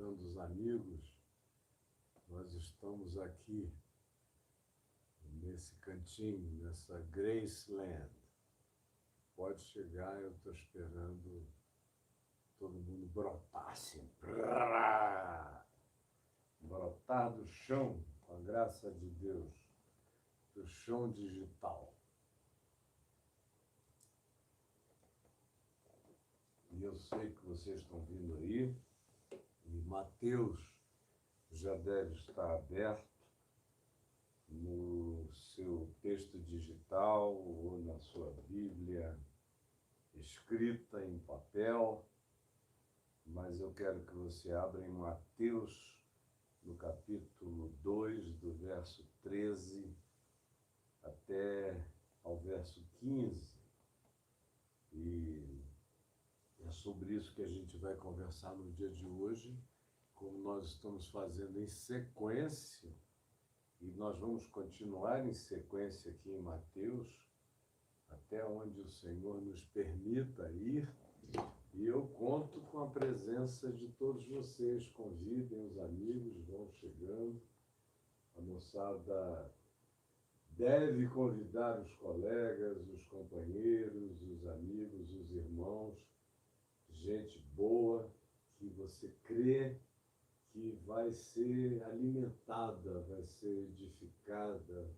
cumprimentando os amigos. Nós estamos aqui nesse cantinho, nessa Graceland. Pode chegar, eu estou esperando todo mundo brotar assim. Brotar do chão, com a graça de Deus, do chão digital. E eu sei que vocês estão vindo aí, e Mateus já deve estar aberto no seu texto digital ou na sua Bíblia escrita em papel, mas eu quero que você abra em Mateus, no capítulo 2, do verso 13 até ao verso 15. E é sobre isso que a gente vai conversar no dia de hoje, como nós estamos fazendo em sequência, e nós vamos continuar em sequência aqui em Mateus, até onde o Senhor nos permita ir, e eu conto com a presença de todos vocês. Convidem os amigos, vão chegando, a moçada deve convidar os colegas, os companheiros, os amigos, os irmãos, gente boa, que você crê que vai ser alimentada, vai ser edificada,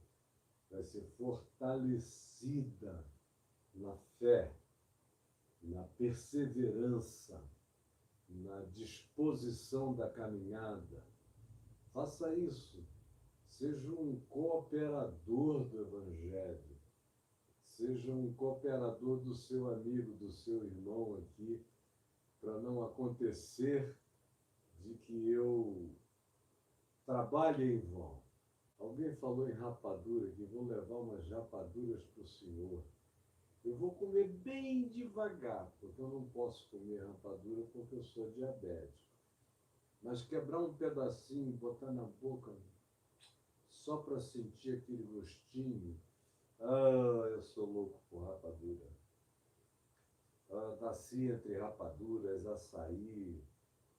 vai ser fortalecida na fé, na perseverança, na disposição da caminhada. Faça isso. Seja um cooperador do Evangelho. Seja um cooperador do seu amigo, do seu irmão aqui, para não acontecer de que eu trabalhe em vão. Alguém falou em rapadura, que vou levar umas rapaduras para o senhor. Eu vou comer bem devagar, porque eu não posso comer rapadura porque eu sou diabético. Mas quebrar um pedacinho, botar na boca, só para sentir aquele gostinho. Eu sou louco por rapadura. Nasci entre rapaduras, açaí,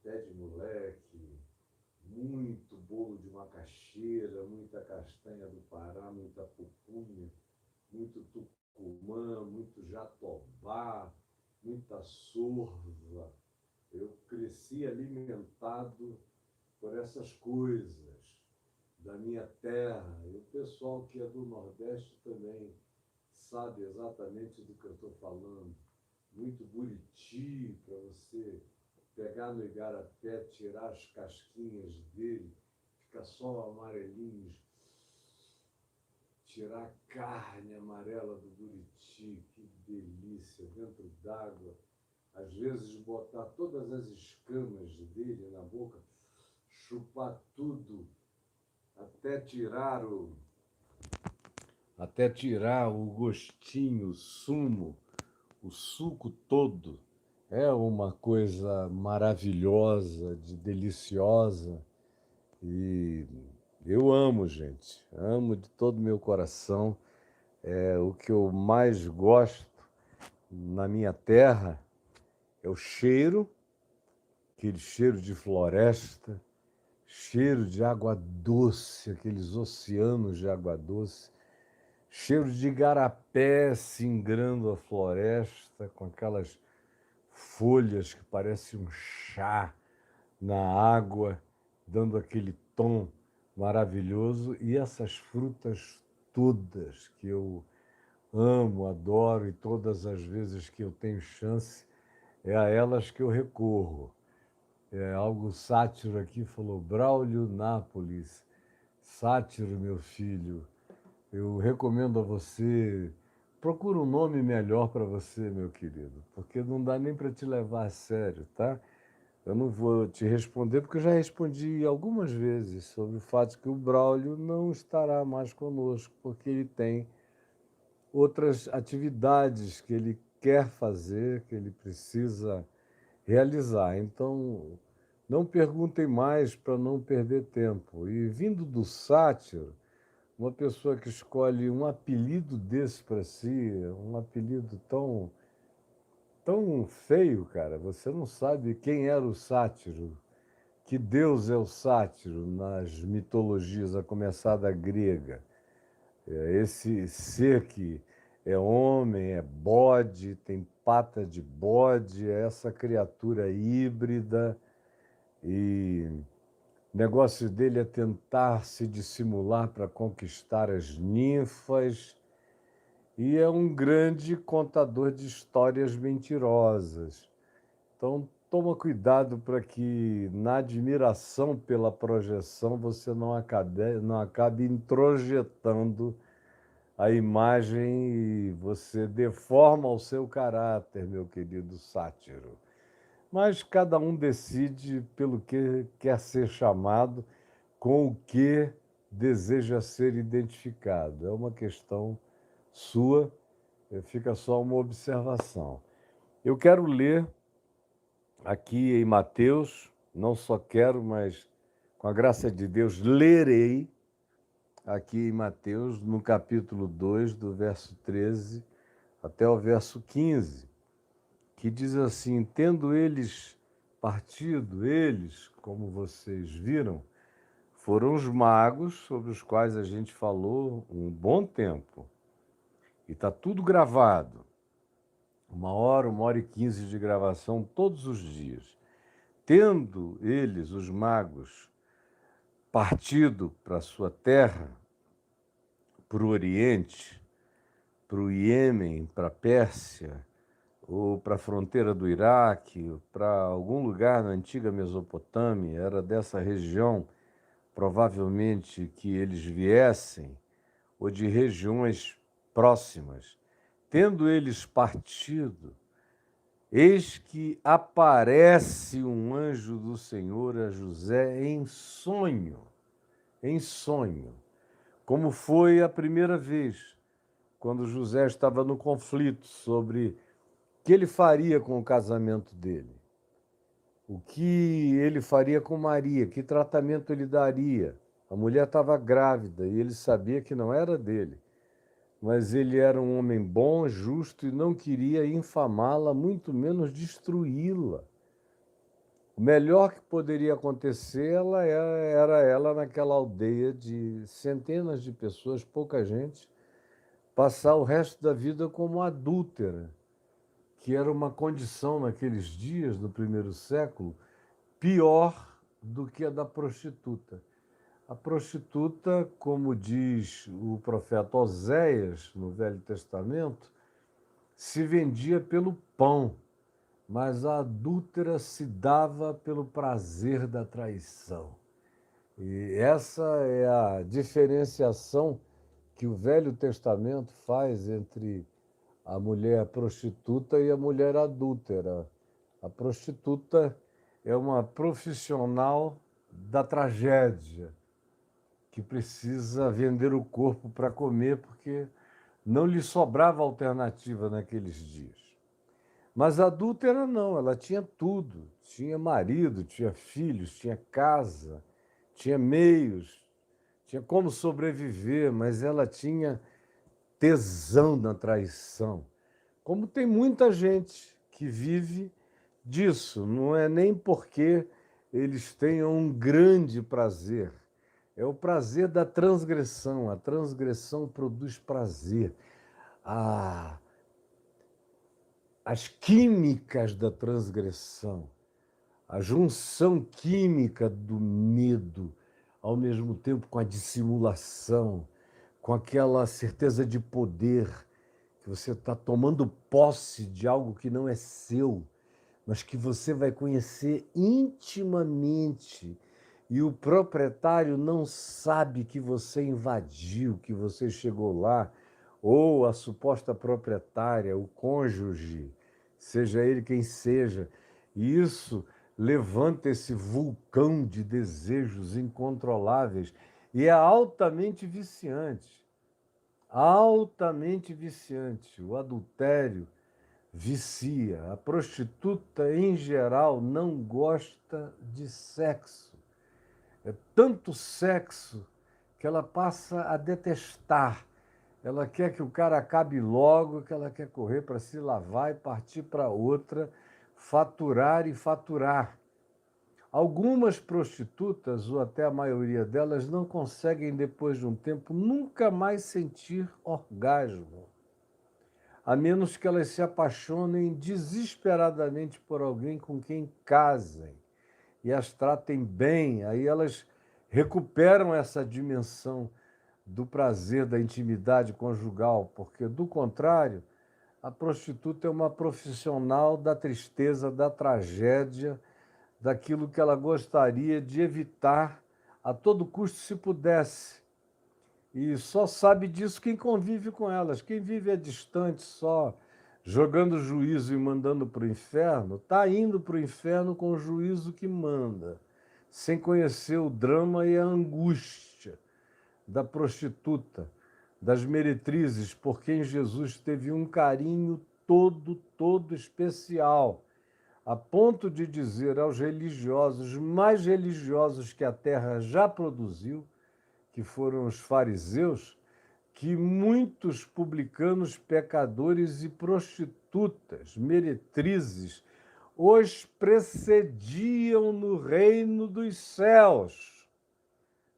pé de moleque, muito bolo de macaxeira, muita castanha do Pará, muita pupunha, muito tucumã, muito jatobá, muita sorva. Eu cresci alimentado por essas coisas da minha terra. E o pessoal que é do Nordeste também sabe exatamente do que eu estou falando. Muito buriti para você pegar no igarapé, tirar as casquinhas dele, fica só amarelinhos, tirar a carne amarela do buriti, que delícia, dentro d'água. Às vezes botar todas as escamas dele na boca, chupar tudo, até tirar o gostinho, o sumo, o suco todo. É uma coisa maravilhosa, deliciosa, e eu amo, gente, amo de todo o meu coração. O que eu mais gosto na minha terra é o cheiro, aquele cheiro de floresta, cheiro de água doce, aqueles oceanos de água doce, cheiro de igarapé singrando a floresta, com aquelas folhas que parecem um chá na água, dando aquele tom maravilhoso, e essas frutas todas que eu amo, adoro, e todas as vezes que eu tenho chance, é a elas que eu recorro. Algo sátiro aqui falou, Braulio Nápoles. Sátiro, meu filho, eu recomendo a você, procura um nome melhor para você, meu querido, porque não dá nem para te levar a sério, tá? Eu não vou te responder, porque eu já respondi algumas vezes sobre o fato que o Braulio não estará mais conosco, porque ele tem outras atividades que ele quer fazer, que ele precisa realizar. Então, não perguntem mais para não perder tempo. E vindo do sátiro, uma pessoa que escolhe um apelido desse para si, um apelido tão feio, cara, você não sabe quem era o sátiro. Que Deus é o sátiro nas mitologias, a começar da grega. Esse ser que é homem, é bode, tem pata de bode, é essa criatura híbrida, e o negócio dele é tentar se dissimular para conquistar as ninfas, e é um grande contador de histórias mentirosas. Então, toma cuidado para que, na admiração pela projeção, você não acabe introjetando a imagem e você deforma o seu caráter, meu querido sátiro. Mas cada um decide pelo que quer ser chamado, com o que deseja ser identificado. É uma questão sua, fica só uma observação. Eu quero ler aqui em Mateus, não só quero, mas com a graça de Deus, lerei aqui em Mateus, no capítulo 2, do verso 13 até o verso 15, que diz assim: tendo eles partido, eles, como vocês viram, foram os magos sobre os quais a gente falou um bom tempo. E está tudo gravado. 1 hora e 15 de gravação todos os dias. Tendo eles, os magos, partido para a sua terra, para o Oriente, para o Iêmen, para a Pérsia, ou para a fronteira do Iraque, para algum lugar na antiga Mesopotâmia, era dessa região, provavelmente, que eles viessem, ou de regiões próximas. Tendo eles partido, eis que aparece um anjo do Senhor a José em sonho, como foi a primeira vez, quando José estava no conflito sobre o que ele faria com o casamento dele, o que ele faria com Maria, que tratamento ele daria. A mulher estava grávida e ele sabia que não era dele, mas ele era um homem bom, justo e não queria infamá-la, muito menos destruí-la. O melhor que poderia acontecer era ela, naquela aldeia de centenas de pessoas, pouca gente, passar o resto da vida como adúltera, que era uma condição naqueles dias do primeiro século pior do que a da prostituta. A prostituta, como diz o profeta Oséias no Velho Testamento, se vendia pelo pão, mas a adúltera se dava pelo prazer da traição. E essa é a diferenciação que o Velho Testamento faz entre a mulher prostituta e a mulher adúltera. A prostituta é uma profissional da tragédia, que precisa vender o corpo para comer, porque não lhe sobrava alternativa naqueles dias. Mas a adúltera não, ela tinha tudo. Tinha marido, tinha filhos, tinha casa, tinha meios, tinha como sobreviver, mas ela tinha tesão na traição. Como tem muita gente que vive disso, não é nem porque eles tenham um grande prazer, é o prazer da transgressão. A transgressão produz prazer. As químicas da transgressão, a junção química do medo, ao mesmo tempo com a dissimulação, com aquela certeza de poder, que você está tomando posse de algo que não é seu, mas que você vai conhecer intimamente, e o proprietário não sabe que você invadiu, que você chegou lá, ou a suposta proprietária, o cônjuge, seja ele quem seja. E isso levanta esse vulcão de desejos incontroláveis e é altamente viciante. Altamente viciante. O adultério vicia. A prostituta, em geral, não gosta de sexo. É tanto sexo que ela passa a detestar. Ela quer que o cara acabe logo, que ela quer correr para se lavar e partir para outra, faturar e faturar. Algumas prostitutas, ou até a maioria delas, não conseguem, depois de um tempo, nunca mais sentir orgasmo, a menos que elas se apaixonem desesperadamente por alguém com quem casem e as tratem bem. Aí elas recuperam essa dimensão do prazer, da intimidade conjugal, porque, do contrário, a prostituta é uma profissional da tristeza, da tragédia, daquilo que ela gostaria de evitar a todo custo se pudesse. E só sabe disso quem convive com elas. Quem vive à distante só, jogando juízo e mandando para o inferno, está indo para o inferno com o juízo que manda, sem conhecer o drama e a angústia da prostituta, das meretrizes, por quem Jesus teve um carinho todo especial, a ponto de dizer aos religiosos, mais religiosos que a terra já produziu, que foram os fariseus, que muitos publicanos, pecadores e prostitutas, meretrizes, os precediam no reino dos céus.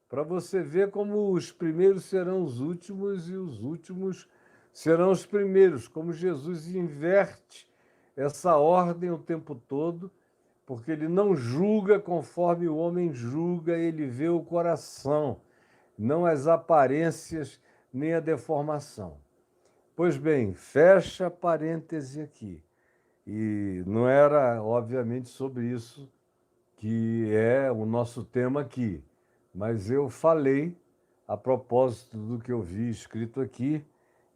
Para você ver como os primeiros serão os últimos e os últimos serão os primeiros, como Jesus inverte essa ordem o tempo todo, porque ele não julga conforme o homem julga, ele vê o coração, não as aparências nem a deformação. Pois bem, fecha parêntese aqui. E não era, obviamente, sobre isso que é o nosso tema aqui, mas eu falei a propósito do que eu vi escrito aqui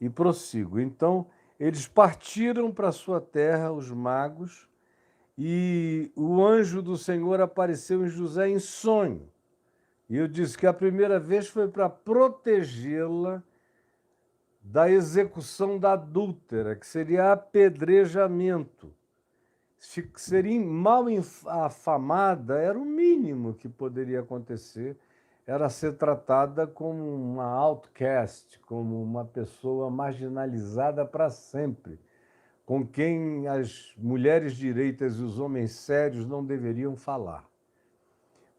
e prossigo. Então, eles partiram para a sua terra, os magos, e o anjo do Senhor apareceu em José em sonho. E eu disse que a primeira vez foi para protegê-la da execução da adúltera, que seria apedrejamento. Seria mal afamada, era o mínimo que poderia acontecer, era ser tratada como uma outcast, como uma pessoa marginalizada para sempre, com quem as mulheres direitas e os homens sérios não deveriam falar.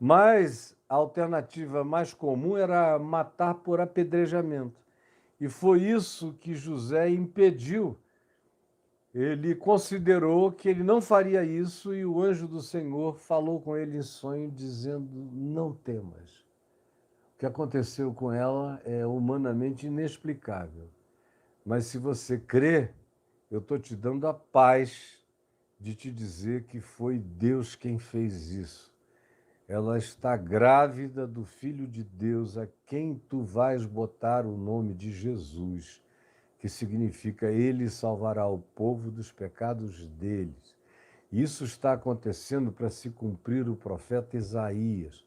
Mas a alternativa mais comum era matar por apedrejamento. E foi isso que José impediu. Ele considerou que ele não faria isso e o anjo do Senhor falou com ele em sonho, dizendo: não temas. O que aconteceu com ela é humanamente inexplicável. Mas se você crê, eu estou te dando a paz de te dizer que foi Deus quem fez isso. Ela está grávida do Filho de Deus, a quem tu vais botar o nome de Jesus, que significa Ele salvará o povo dos pecados deles. Isso está acontecendo para se cumprir o profeta Isaías,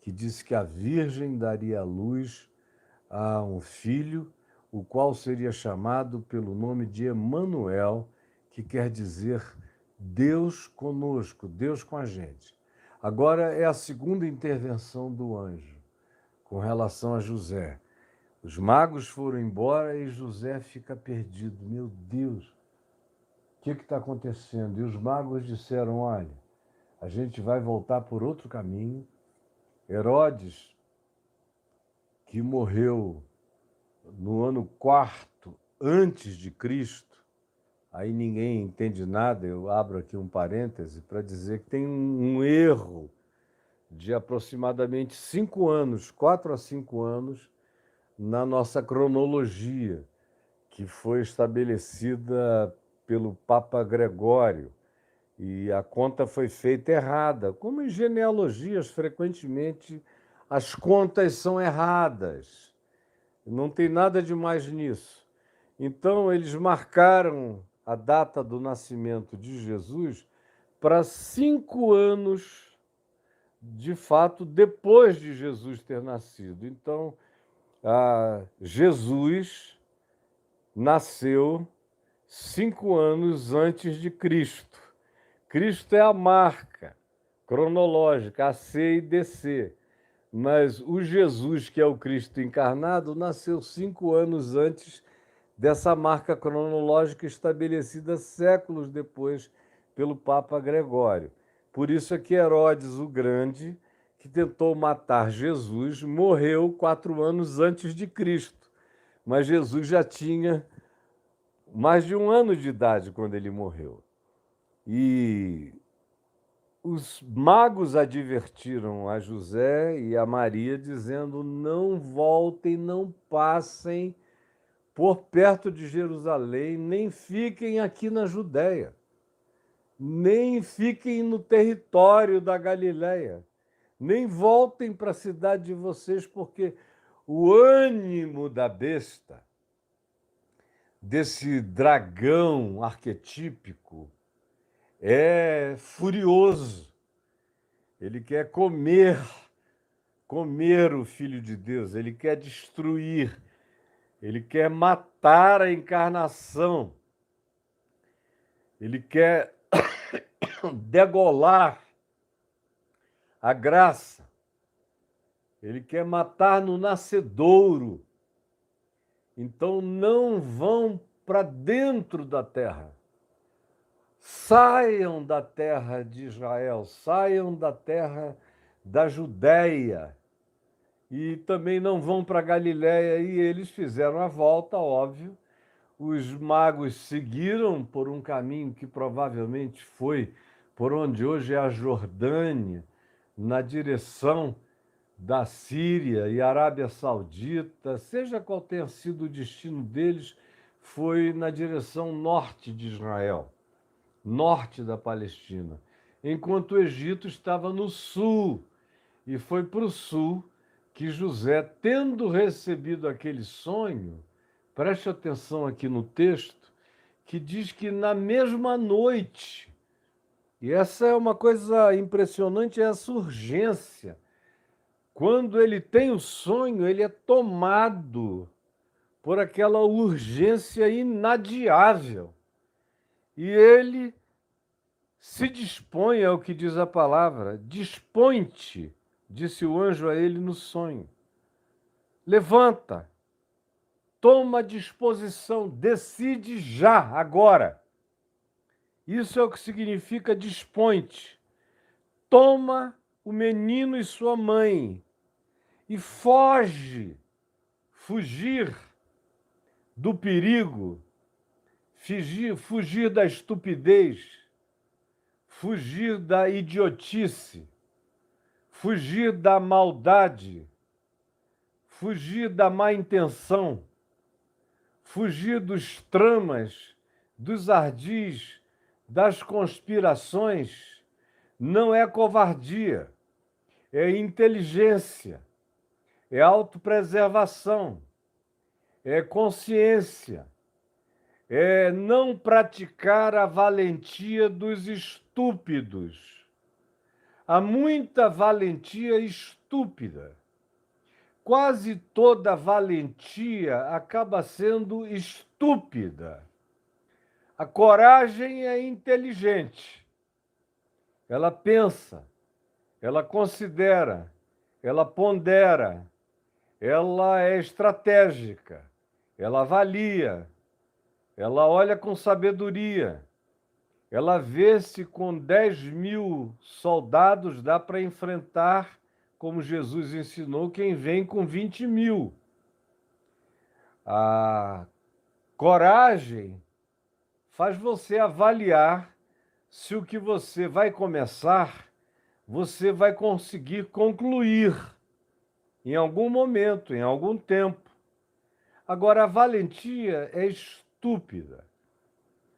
que disse que a Virgem daria à luz a um filho, o qual seria chamado pelo nome de Emanuel, que quer dizer Deus conosco, Deus com a gente. Agora é a segunda intervenção do anjo com relação a José. Os magos foram embora e José fica perdido. Meu Deus, o que está acontecendo? E os magos disseram: olha, a gente vai voltar por outro caminho. Herodes, que morreu no ano 4 antes de Cristo, aí ninguém entende nada, eu abro aqui um parêntese para dizer que tem um erro de aproximadamente 5 anos, 4 a 5 anos, na nossa cronologia, que foi estabelecida pelo Papa Gregório, e a conta foi feita errada. Como em genealogias, frequentemente, as contas são erradas. Não tem nada de mais nisso. Então, eles marcaram a data do nascimento de Jesus para 5 anos, de fato, depois de Jesus ter nascido. Então, Jesus nasceu 5 anos antes de Cristo. Cristo é a marca cronológica, AC e DC. Mas o Jesus, que é o Cristo encarnado, nasceu 5 anos antes dessa marca cronológica estabelecida séculos depois pelo Papa Gregório. Por isso é que Herodes o Grande, que tentou matar Jesus, morreu 4 anos antes de Cristo. Mas Jesus já tinha mais de 1 ano de idade quando ele morreu. E os magos advertiram a José e a Maria, dizendo: não voltem, não passem por perto de Jerusalém, nem fiquem aqui na Judéia, nem fiquem no território da Galiléia, nem voltem para a cidade de vocês, porque o ânimo da besta, desse dragão arquetípico, é furioso. Ele quer comer o Filho de Deus, ele quer destruir, ele quer matar a encarnação, ele quer degolar a graça, ele quer matar no nascedouro. Então não vão para dentro da terra. Saiam da terra de Israel, saiam da terra da Judéia, e também não vão para Galiléia. E eles fizeram a volta, óbvio. Os magos seguiram por um caminho que provavelmente foi por onde hoje é a Jordânia, na direção da Síria e Arábia Saudita, seja qual tenha sido o destino deles, foi na direção norte de Israel, norte da Palestina, enquanto o Egito estava no sul. E foi para o sul que José, tendo recebido aquele sonho, preste atenção aqui no texto, que diz que na mesma noite, e essa é uma coisa impressionante, é essa urgência. Quando ele tem o sonho, ele é tomado por aquela urgência inadiável. E ele se dispõe, é o que diz a palavra, dispõe-te, disse o anjo a ele no sonho. Levanta, toma disposição, decide já, agora. Isso é o que significa dispõe-te. Toma o menino e sua mãe e fugir do perigo, fugir da estupidez, fugir da idiotice, fugir da maldade, fugir da má intenção, fugir dos tramas, dos ardis, das conspirações. Não é covardia, é inteligência, é autopreservação, é consciência, é não praticar a valentia dos estúpidos. Há muita valentia estúpida. Quase toda valentia acaba sendo estúpida. A coragem é inteligente. Ela pensa, ela considera, ela pondera, ela é estratégica, ela avalia, ela olha com sabedoria, ela vê se com 10.000 soldados dá para enfrentar, como Jesus ensinou, quem vem com 20.000. A coragem faz você avaliar se o que você vai começar, você vai conseguir concluir em algum momento, em algum tempo. Agora, a valentia é estúpida.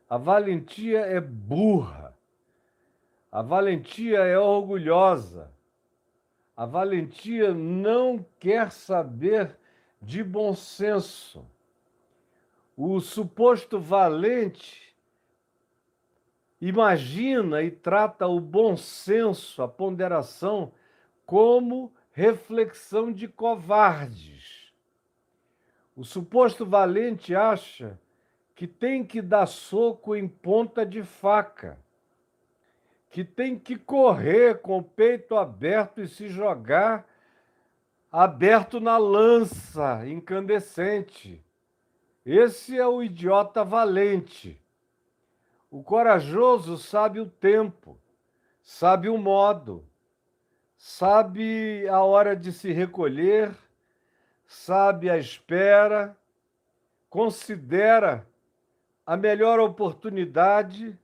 A valentia é burra. A valentia é orgulhosa. A valentia não quer saber de bom senso. O suposto valente imagina e trata o bom senso, a ponderação, como reflexão de covardes. O suposto valente acha que tem que dar soco em ponta de faca, que tem que correr com o peito aberto e se jogar aberto na lança incandescente. Esse é o idiota valente. O corajoso sabe o tempo, sabe o modo, sabe a hora de se recolher, sabe a espera, considera a melhor oportunidade.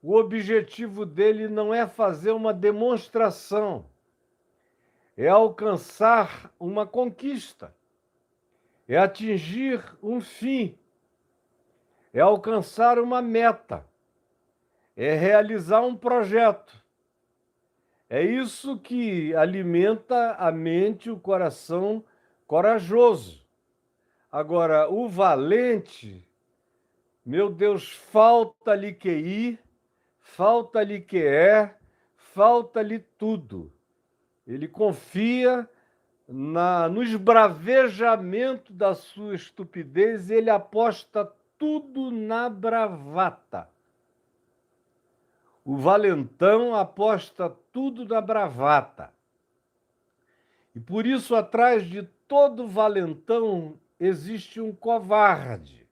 O objetivo dele não é fazer uma demonstração, é alcançar uma conquista, é atingir um fim, é alcançar uma meta, é realizar um projeto. É isso que alimenta a mente e o coração corajoso. Agora, o valente, meu Deus, falta-lhe QI, falta-lhe QE, falta-lhe tudo. Ele confia no esbravejamento da sua estupidez, ele aposta tudo na bravata. O valentão aposta tudo na bravata. E por isso, atrás de todo valentão, existe um covarde.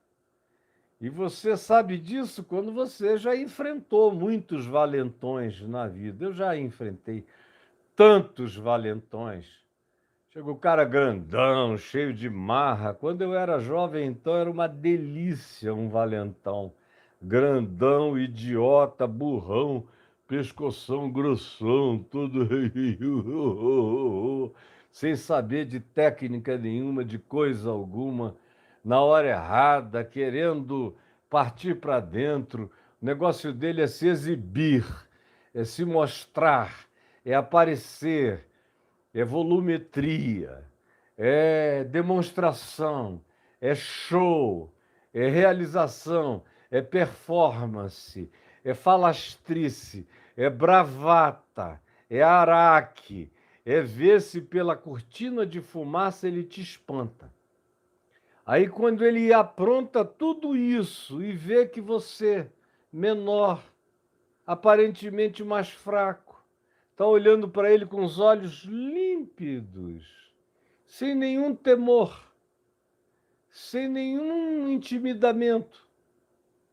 E você sabe disso quando você já enfrentou muitos valentões na vida. Eu já enfrentei tantos valentões. Chegou o cara grandão, cheio de marra. Quando eu era jovem, então, era uma delícia um valentão. Grandão, idiota, burrão, pescoção grossão, todo sem saber de técnica nenhuma, de coisa alguma, na hora errada, querendo partir para dentro. O negócio dele é se exibir, é se mostrar, é aparecer, é volumetria, é demonstração, é show, é realização, é performance, é falastrice, é bravata, é araque, é ver se pela cortina de fumaça ele te espanta. Aí quando ele apronta tudo isso e vê que você, menor, aparentemente mais fraco, está olhando para ele com os olhos límpidos, sem nenhum temor, sem nenhum intimidamento,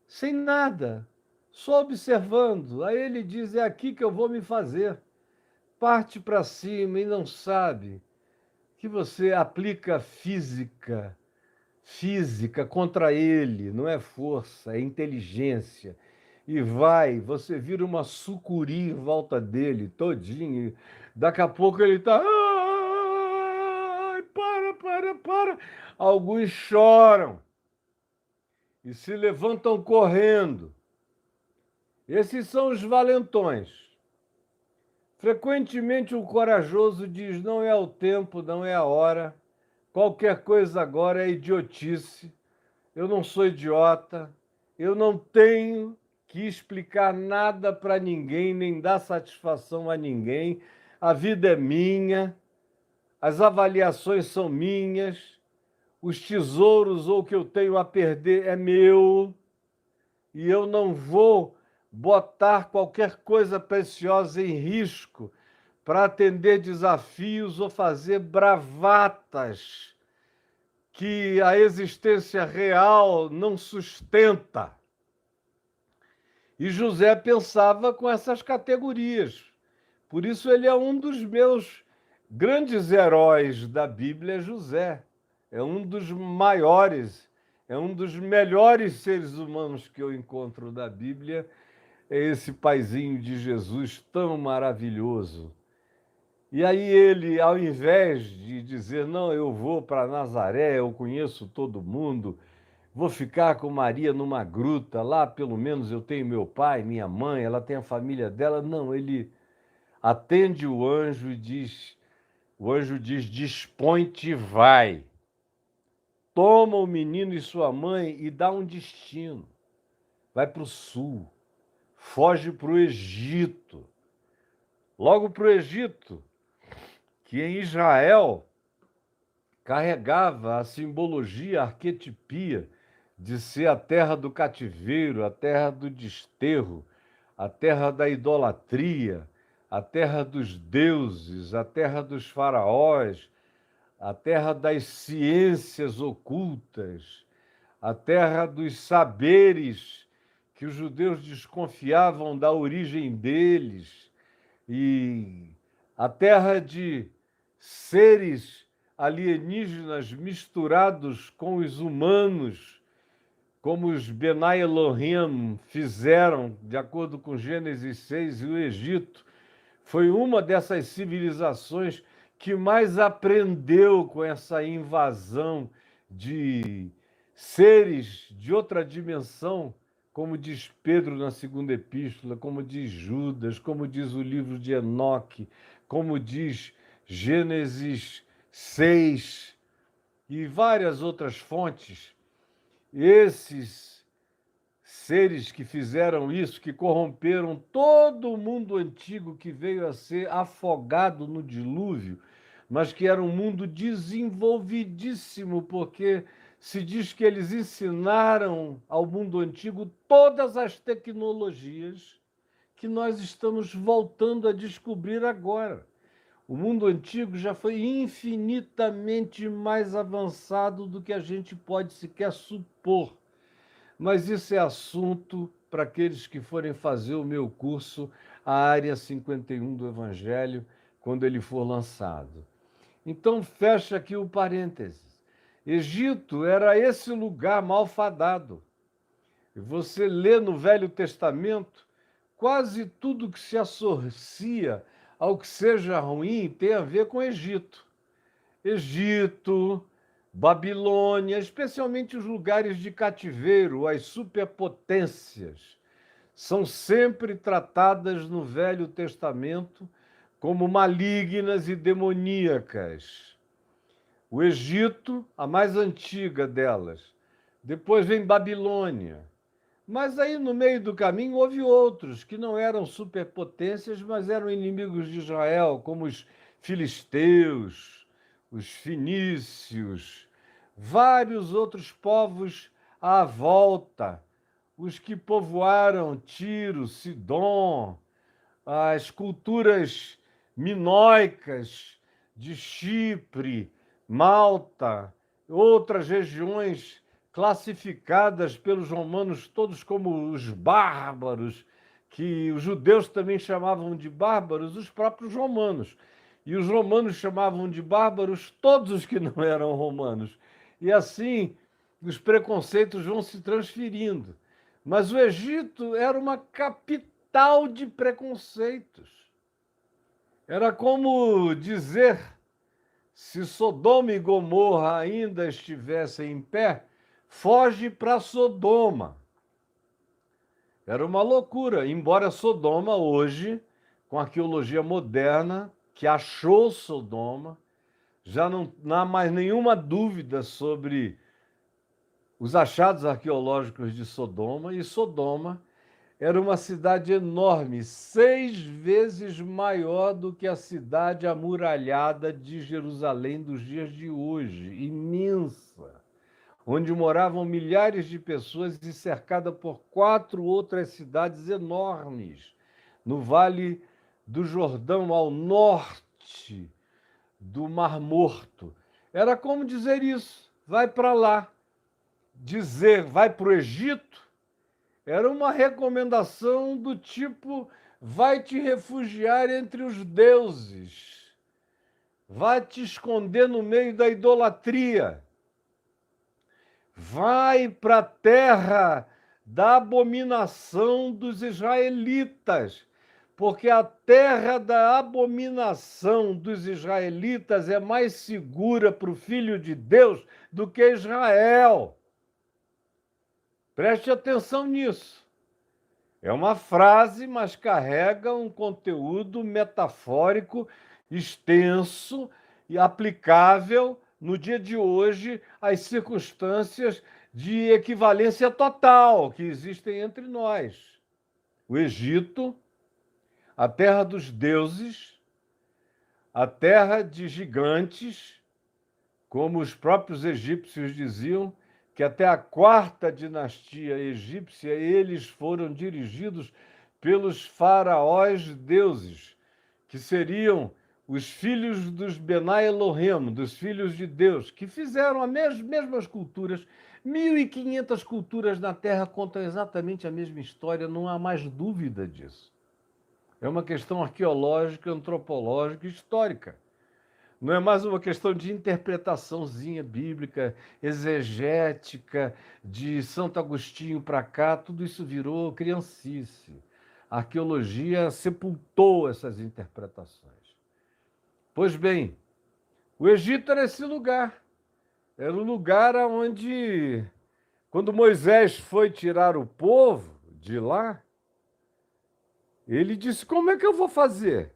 sem nada, só observando. Aí ele diz: é aqui que eu vou me fazer. Parte para cima e não sabe que você aplica física contra ele, não é força, é inteligência. E vai, você vira uma sucuri em volta dele, todinho. Daqui a pouco ele está... Ai, para. Alguns choram e se levantam correndo. Esses são os valentões. Frequentemente o corajoso diz: não é o tempo, não é a hora, qualquer coisa agora é idiotice, eu não sou idiota, eu não tenho que explicar nada para ninguém, nem dar satisfação a ninguém, a vida é minha, as avaliações são minhas, os tesouros ou o que eu tenho a perder é meu, e eu não vou botar qualquer coisa preciosa em risco para atender desafios ou fazer bravatas que a existência real não sustenta. E José pensava com essas categorias. Por isso ele é um dos meus grandes heróis da Bíblia, José. É um dos maiores, é um dos melhores seres humanos que eu encontro na Bíblia. É esse paizinho de Jesus tão maravilhoso. E aí ele, ao invés de dizer: não, eu vou para Nazaré, eu conheço todo mundo, vou ficar com Maria numa gruta, lá pelo menos eu tenho meu pai, minha mãe, ela tem a família dela. Não, ele atende o anjo e diz, o anjo diz: dispõe-te e vai. Toma o menino e sua mãe e dá um destino. Vai para o sul, foge para o Egito. Logo para o Egito, que em Israel carregava a simbologia, a arquetipia de ser a terra do cativeiro, a terra do desterro, a terra da idolatria, a terra dos deuses, a terra dos faraós, a terra das ciências ocultas, a terra dos saberes que os judeus desconfiavam da origem deles, e a terra de seres alienígenas misturados com os humanos, como os Benai Elohim fizeram, de acordo com Gênesis 6, e o Egito foi uma dessas civilizações que mais aprendeu com essa invasão de seres de outra dimensão, como diz Pedro na segunda epístola, como diz Judas, como diz o livro de Enoque, como diz Gênesis 6 e várias outras fontes. Esses seres que fizeram isso, que corromperam todo o mundo antigo que veio a ser afogado no dilúvio, mas que era um mundo desenvolvidíssimo, porque se diz que eles ensinaram ao mundo antigo todas as tecnologias que nós estamos voltando a descobrir agora. O mundo antigo já foi infinitamente mais avançado do que a gente pode sequer supor. Mas isso é assunto para aqueles que forem fazer o meu curso, a Área 51 do Evangelho, quando ele for lançado. Então, fecha aqui o parênteses. Egito era esse lugar malfadado. Você lê no Velho Testamento, quase tudo que se associa ao que seja ruim tem a ver com Egito. Egito, Babilônia, especialmente os lugares de cativeiro, as superpotências, são sempre tratadas no Velho Testamento como malignas e demoníacas. O Egito, a mais antiga delas. Depois vem Babilônia. Mas aí, no meio do caminho, houve outros que não eram superpotências, mas eram inimigos de Israel, como os filisteus, os fenícios, vários outros povos à volta, os que povoaram Tiro, Sidom, as culturas minoicas de Chipre, Malta, outras regiões classificadas pelos romanos todos como os bárbaros, que os judeus também chamavam de bárbaros, os próprios romanos. E os romanos chamavam de bárbaros todos os que não eram romanos. E assim os preconceitos vão se transferindo. Mas o Egito era uma capital de preconceitos. Era como dizer, se Sodoma e Gomorra ainda estivessem em pé, foge para Sodoma. Era uma loucura, embora Sodoma hoje, com a arqueologia moderna, que achou Sodoma, já não há mais nenhuma dúvida sobre os achados arqueológicos de Sodoma, e Sodoma era uma cidade enorme, 6 vezes maior do que a cidade amuralhada de Jerusalém dos dias de hoje, imensa, onde moravam milhares de pessoas e cercada por 4 outras cidades enormes, no Vale do Jordão, ao norte do Mar Morto. Era como dizer isso, vai para lá. Dizer vai para o Egito era uma recomendação do tipo, vai te refugiar entre os deuses, vai te esconder no meio da idolatria, vai para a terra da abominação dos israelitas, porque a terra da abominação dos israelitas é mais segura para o Filho de Deus do que Israel. Preste atenção nisso. É uma frase, mas carrega um conteúdo metafórico extenso e aplicável no dia de hoje às circunstâncias de equivalência total que existem entre nós. O Egito, a terra dos deuses, a terra de gigantes, como os próprios egípcios diziam, que até a 4ª dinastia egípcia eles foram dirigidos pelos faraós deuses, que seriam os filhos dos Benai Elohim, dos filhos de Deus, que fizeram as mesmas culturas. 1.500 culturas na Terra contam exatamente a mesma história, não há mais dúvida disso. É uma questão arqueológica, antropológica e histórica. Não é mais uma questão de interpretaçãozinha bíblica, exegética, de Santo Agostinho para cá, tudo isso virou criancice. A arqueologia sepultou essas interpretações. Pois bem, o Egito era esse lugar. Era o lugar onde, quando Moisés foi tirar o povo de lá, ele disse: como é que eu vou fazer?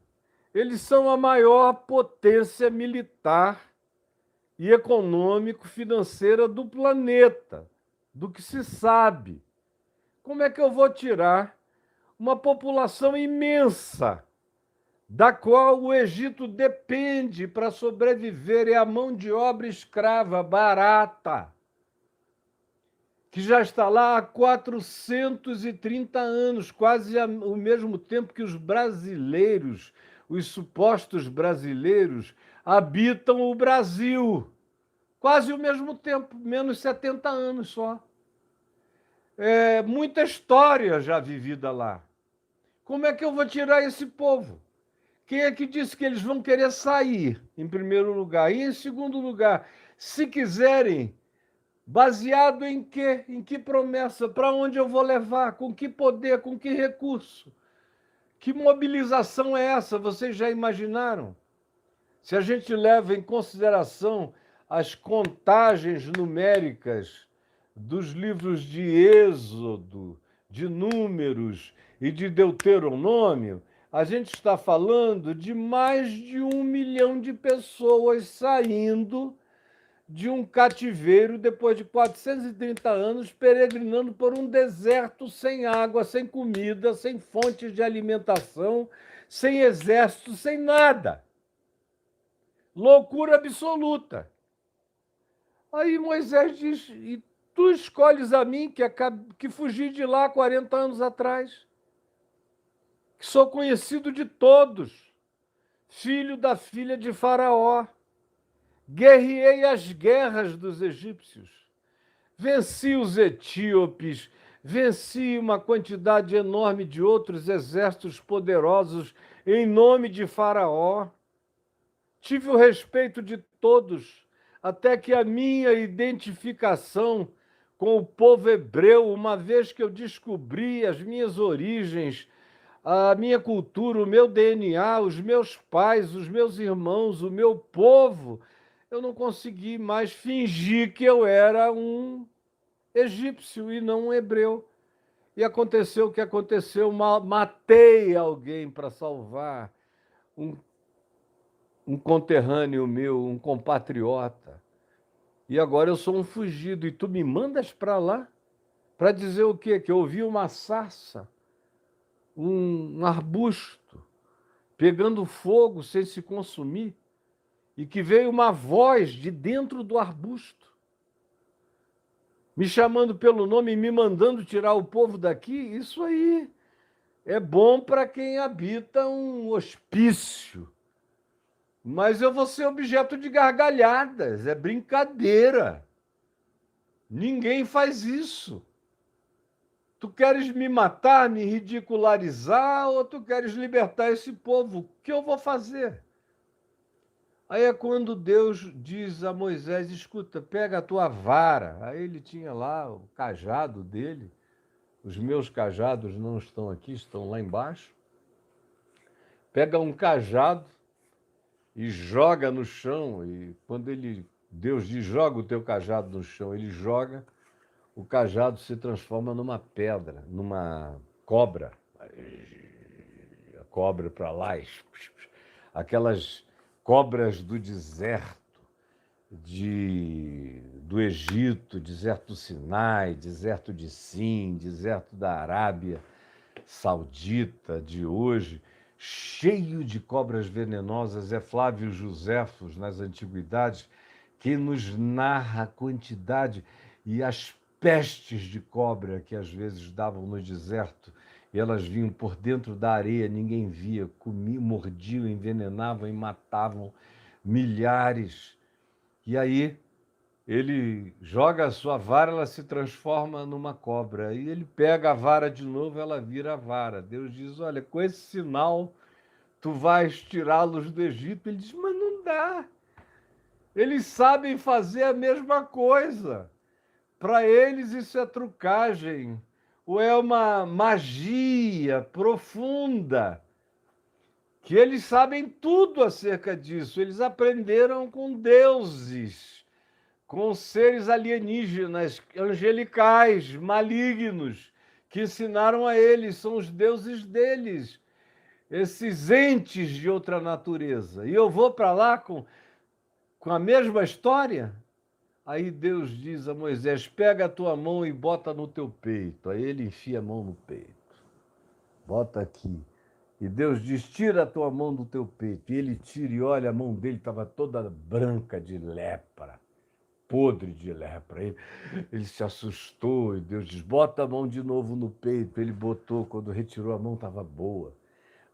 Eles são a maior potência militar e econômico-financeira do planeta, do que se sabe. Como é que eu vou tirar uma população imensa, da qual o Egito depende para sobreviver? É a mão de obra escrava barata, que já está lá há 430 anos, quase ao mesmo tempo que os brasileiros, os supostos brasileiros, habitam o Brasil. Quase o mesmo tempo, menos 70 anos só. Muita história já vivida lá. Como é que eu vou tirar esse povo? Quem é que disse que eles vão querer sair, em primeiro lugar? E, em segundo lugar, se quiserem, baseado em quê? Em que promessa? Para onde eu vou levar? Com que poder? Com que recurso? Que mobilização é essa? Vocês já imaginaram? Se a gente leva em consideração as contagens numéricas dos livros de Êxodo, de Números e de Deuteronômio, a gente está falando de mais de 1 milhão de pessoas saindo de um cativeiro depois de 430 anos, peregrinando por um deserto sem água, sem comida, sem fontes de alimentação, sem exército, sem nada. Loucura absoluta. Aí Moisés diz: e tu escolhes a mim, que fugi de lá 40 anos atrás, que sou conhecido de todos, filho da filha de Faraó, guerreei as guerras dos egípcios, venci os etíopes, venci uma quantidade enorme de outros exércitos poderosos em nome de Faraó. Tive o respeito de todos, até que a minha identificação com o povo hebreu, uma vez que eu descobri as minhas origens, a minha cultura, o meu DNA, os meus pais, os meus irmãos, o meu povo, eu não consegui mais fingir que eu era um egípcio e não um hebreu. E aconteceu o que aconteceu, matei alguém para salvar um conterrâneo meu, um compatriota. E agora eu sou um fugido. E tu me mandas para lá para dizer o quê? Que eu ouvi uma sarça, um arbusto, pegando fogo sem se consumir, e que veio uma voz de dentro do arbusto, me chamando pelo nome e me mandando tirar o povo daqui. Isso aí é bom para quem habita um hospício. Mas eu vou ser objeto de gargalhadas, é brincadeira. Ninguém faz isso. Tu queres me matar, me ridicularizar, ou tu queres libertar esse povo? O que eu vou fazer? Aí é quando Deus diz a Moisés: escuta, pega a tua vara. Aí ele tinha lá o cajado dele. Os meus cajados não estão aqui, estão lá embaixo. Pega um cajado e joga no chão. E quando Deus diz: joga o teu cajado no chão, ele joga, o cajado se transforma numa pedra, numa cobra. A cobra para lá, aquelas cobras do deserto, do Egito, deserto do Sinai, deserto de Sim, deserto da Arábia Saudita de hoje, cheio de cobras venenosas. É Flávio Joséfos, nas Antiguidades, que nos narra a quantidade e as pestes de cobra que às vezes davam no deserto, e elas vinham por dentro da areia, ninguém via, comiam, mordiam, envenenavam e matavam milhares. E aí ele joga a sua vara, ela se transforma numa cobra. Aí ele pega a vara de novo, ela vira a vara. Deus diz: olha, com esse sinal tu vais tirá-los do Egito. Ele diz: mas não dá. Eles sabem fazer a mesma coisa. Para eles isso é trucagem, ou é uma magia profunda, que eles sabem tudo acerca disso. Eles aprenderam com deuses, com seres alienígenas, angelicais, malignos, que ensinaram a eles, são os deuses deles, esses entes de outra natureza. E eu vou para lá com a mesma história? Aí Deus diz a Moisés: pega a tua mão e bota no teu peito. Aí ele enfia a mão no peito. Bota aqui. E Deus diz: tira a tua mão do teu peito. E ele tira e olha, a mão dele estava toda branca de lepra, podre de lepra. Ele se assustou e Deus diz: bota a mão de novo no peito. Ele botou, quando retirou a mão estava boa.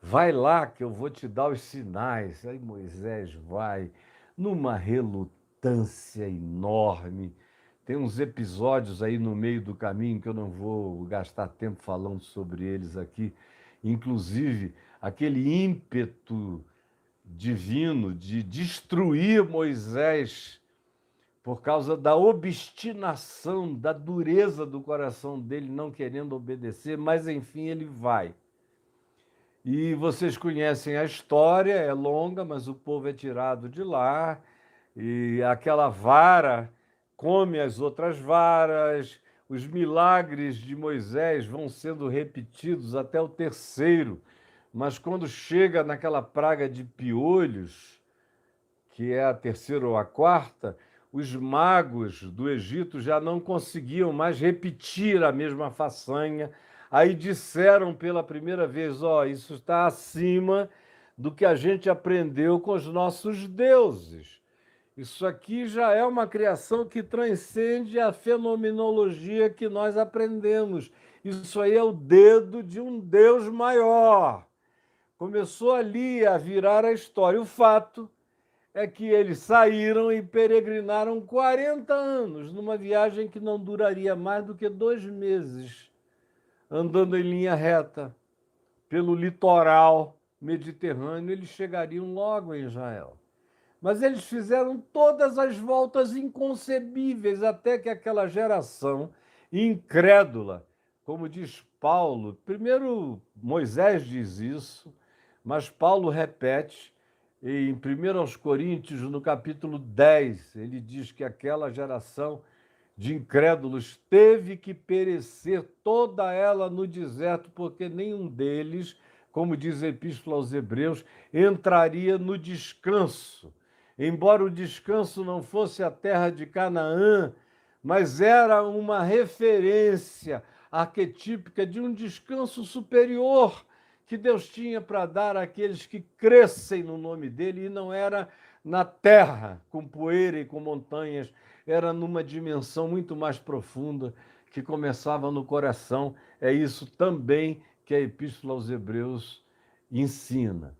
Vai lá que eu vou te dar os sinais. Aí Moisés vai numa relutância enorme. Tem uns episódios aí no meio do caminho que eu não vou gastar tempo falando sobre eles aqui. Inclusive, aquele ímpeto divino de destruir Moisés por causa da obstinação, da dureza do coração dele, não querendo obedecer, mas enfim ele vai. E vocês conhecem a história, é longa, mas o povo é tirado de lá, e aquela vara come as outras varas, os milagres de Moisés vão sendo repetidos até o terceiro, mas quando chega naquela praga de piolhos, que é a terceira ou a quarta, os magos do Egito já não conseguiam mais repetir a mesma façanha. Aí disseram pela primeira vez: ó, isso está acima do que a gente aprendeu com os nossos deuses. Isso aqui já é uma criação que transcende a fenomenologia que nós aprendemos. Isso aí é o dedo de um Deus maior. Começou ali a virar a história. O fato é que eles saíram e peregrinaram 40 anos, numa viagem que não duraria mais do que 2 meses, andando em linha reta pelo litoral mediterrâneo, eles chegariam logo em Israel. Mas eles fizeram todas as voltas inconcebíveis até que aquela geração incrédula, como diz Paulo, primeiro Moisés diz isso, mas Paulo repete em 1 Coríntios, no capítulo 10, ele diz que aquela geração de incrédulos teve que perecer toda ela no deserto, porque nenhum deles, como diz a Epístola aos Hebreus, entraria no descanso. Embora o descanso não fosse a terra de Canaã, mas era uma referência arquetípica de um descanso superior que Deus tinha para dar àqueles que crescem no nome dele, e não era na terra, com poeira e com montanhas, era numa dimensão muito mais profunda, que começava no coração. É isso também que a Epístola aos Hebreus ensina.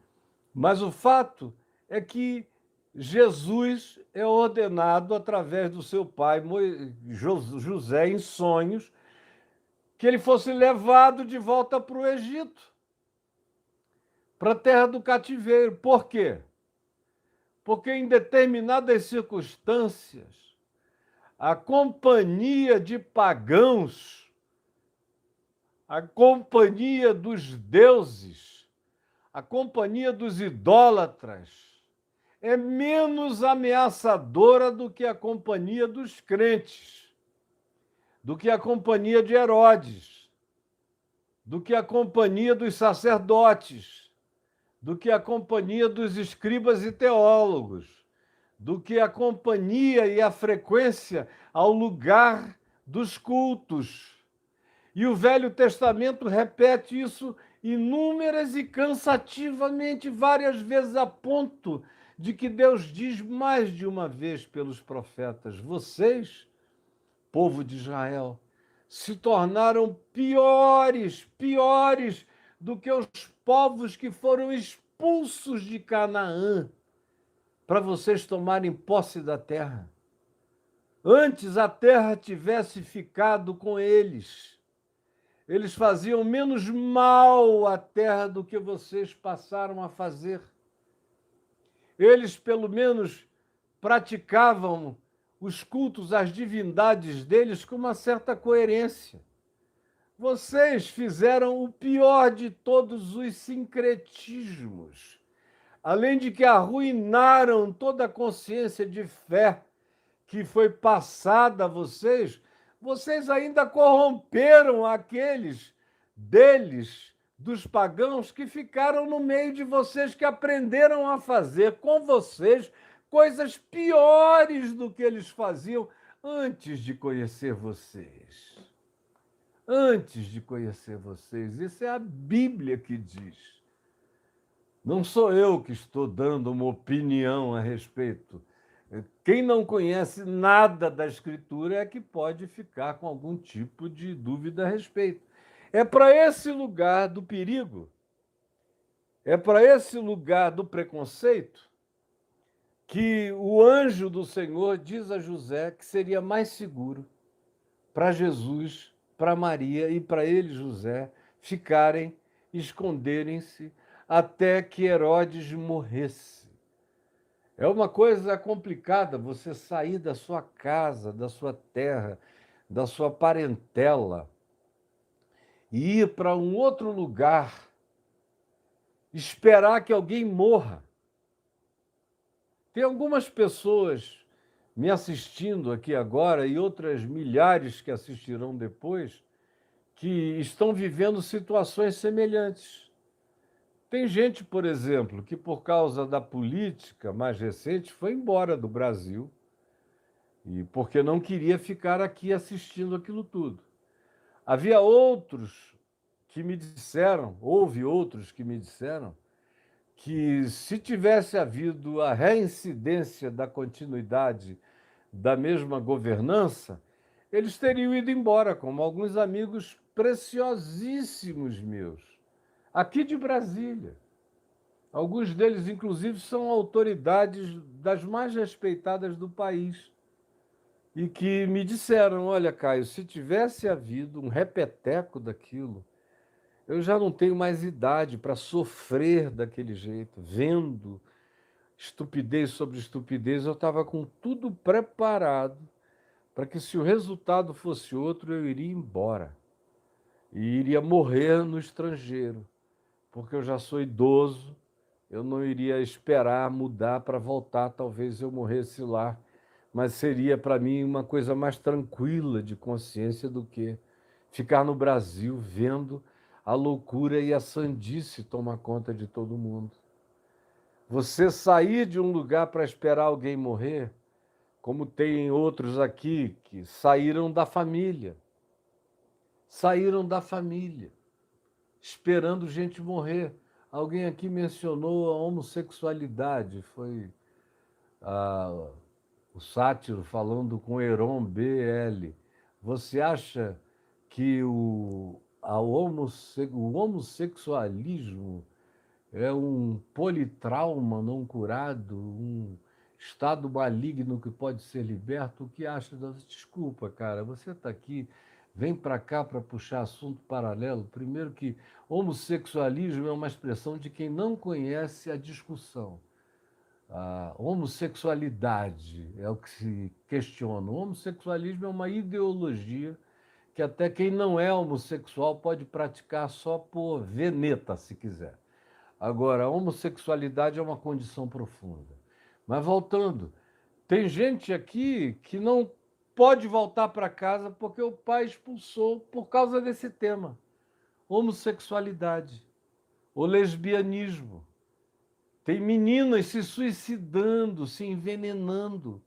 Mas o fato é que Jesus é ordenado através do seu pai José em sonhos que ele fosse levado de volta para o Egito, para a terra do cativeiro. Por quê? Porque em determinadas circunstâncias, a companhia de pagãos, a companhia dos deuses, a companhia dos idólatras, é menos ameaçadora do que a companhia dos crentes, do que a companhia de Herodes, do que a companhia dos sacerdotes, do que a companhia dos escribas e teólogos, do que a companhia e a frequência ao lugar dos cultos. E o Velho Testamento repete isso inúmeras e cansativamente, várias vezes, a ponto de que Deus diz mais de uma vez pelos profetas: vocês, povo de Israel, se tornaram piores do que os povos que foram expulsos de Canaã, para vocês tomarem posse da terra. Antes a terra tivesse ficado com eles. Eles faziam menos mal à terra do que vocês passaram a fazer. Eles, pelo menos, praticavam os cultos às divindades deles com uma certa coerência. Vocês fizeram o pior de todos os sincretismos, além de que arruinaram toda a consciência de fé que foi passada a vocês, vocês ainda corromperam aqueles deles, dos pagãos, que ficaram no meio de vocês, que aprenderam a fazer com vocês coisas piores do que eles faziam antes de conhecer vocês. Antes de conhecer vocês. Isso é a Bíblia que diz. Não sou eu que estou dando uma opinião a respeito. Quem não conhece nada da Escritura é que pode ficar com algum tipo de dúvida a respeito. É para esse lugar do perigo, é para esse lugar do preconceito, que o anjo do Senhor diz a José que seria mais seguro para Jesus, para Maria e para ele, José, ficarem, esconderem-se até que Herodes morresse. É uma coisa complicada você sair da sua casa, da sua terra, da sua parentela e ir para um outro lugar, esperar que alguém morra. Tem algumas pessoas me assistindo aqui agora e outras milhares que assistirão depois, que estão vivendo situações semelhantes. Tem gente, por exemplo, que por causa da política mais recente foi embora do Brasil e porque não queria ficar aqui assistindo aquilo tudo. Havia outros que me disseram, houve outros que me disseram, que se tivesse havido a reincidência da continuidade da mesma governança, eles teriam ido embora, como alguns amigos preciosíssimos meus, aqui de Brasília. Alguns deles, inclusive, são autoridades das mais respeitadas do país e que me disseram: olha, Caio, se tivesse havido um repeteco daquilo, eu já não tenho mais idade para sofrer daquele jeito, vendo estupidez sobre estupidez. Eu estava com tudo preparado para que, se o resultado fosse outro, eu iria embora e iria morrer no estrangeiro, porque eu já sou idoso, eu não iria esperar mudar para voltar, talvez eu morresse lá, mas seria para mim uma coisa mais tranquila de consciência do que ficar no Brasil vendo a loucura e a sandice tomar conta de todo mundo. Você sair de um lugar para esperar alguém morrer, como tem outros aqui que saíram da família, esperando gente morrer. Alguém aqui mencionou a homossexualidade, foi o sátiro falando com Heron BL. Você acha que o homossexualismo é um politrauma não curado, um estado maligno que pode ser liberto? O que acha? Desculpa, cara, você está aqui, vem para cá para puxar assunto paralelo. Primeiro que homossexualismo é uma expressão de quem não conhece a discussão. A homossexualidade é o que se questiona. O homossexualismo é uma ideologia que até quem não é homossexual pode praticar só por veneta, se quiser. Agora, a homossexualidade é uma condição profunda. Mas voltando, tem gente aqui que não pode voltar para casa porque o pai expulsou por causa desse tema. Homossexualidade, o lesbianismo. Tem meninas se suicidando, se envenenando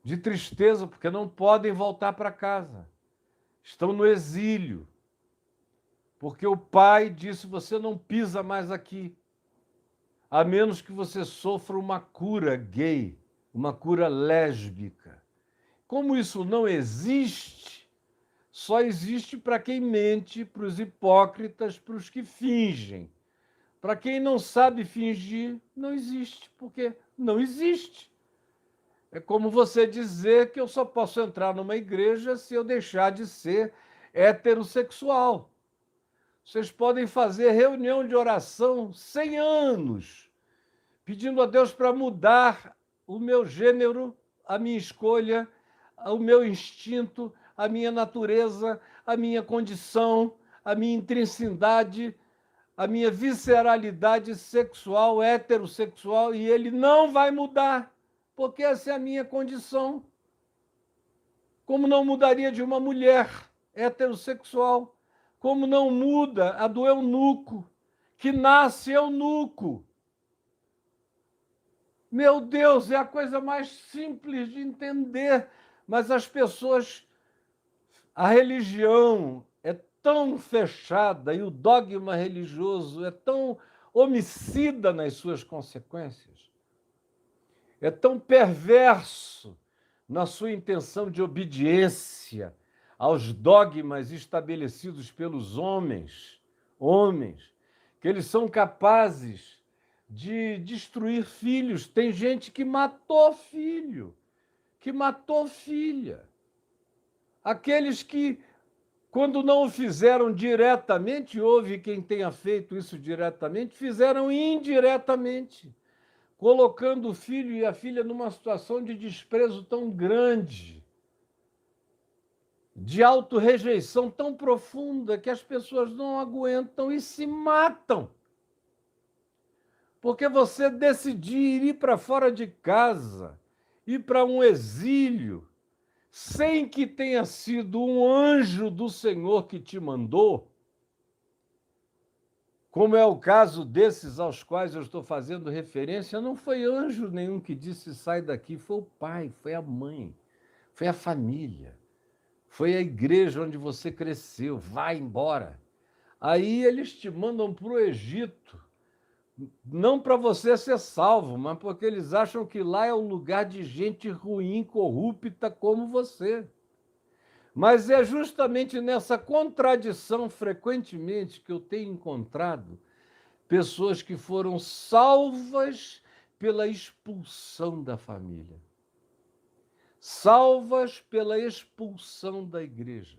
de tristeza porque não podem voltar para casa. Estão no exílio, porque o pai disse: você não pisa mais aqui, a menos que você sofra uma cura gay, uma cura lésbica. Como isso não existe, só existe para quem mente, para os hipócritas, para os que fingem. Para quem não sabe fingir, não existe, porque não existe. É como você dizer que eu só posso entrar numa igreja se eu deixar de ser heterossexual. Vocês podem fazer reunião de oração 100 anos, pedindo a Deus para mudar o meu gênero, a minha escolha, o meu instinto, a minha natureza, a minha condição, a minha intrinsidade, a minha visceralidade sexual, heterossexual, e ele não vai mudar, porque essa é a minha condição. Como não mudaria de uma mulher heterossexual? Como não muda a do eunuco, que nasce eunuco? Meu Deus, é a coisa mais simples de entender, mas as pessoas, a religião é tão fechada e o dogma religioso é tão homicida nas suas consequências, é tão perverso na sua intenção de obediência aos dogmas estabelecidos pelos homens, que eles são capazes de destruir filhos. Tem gente que matou filho, que matou filha. Aqueles que, quando não o fizeram diretamente, houve quem tenha feito isso diretamente, fizeram indiretamente, colocando o filho e a filha numa situação de desprezo tão grande, de autorrejeição tão profunda, que as pessoas não aguentam e se matam. Porque você decidir ir para fora de casa, ir para um exílio, sem que tenha sido um anjo do Senhor que te mandou, como é o caso desses aos quais eu estou fazendo referência, não foi anjo nenhum que disse sai daqui, foi o pai, foi a mãe, foi a família, foi a igreja onde você cresceu, vai embora. Aí eles te mandam para o Egito, não para você ser salvo, mas porque eles acham que lá é um lugar de gente ruim, corrupta como você. Mas é justamente nessa contradição, frequentemente, que eu tenho encontrado pessoas que foram salvas pela expulsão da família, salvas pela expulsão da igreja,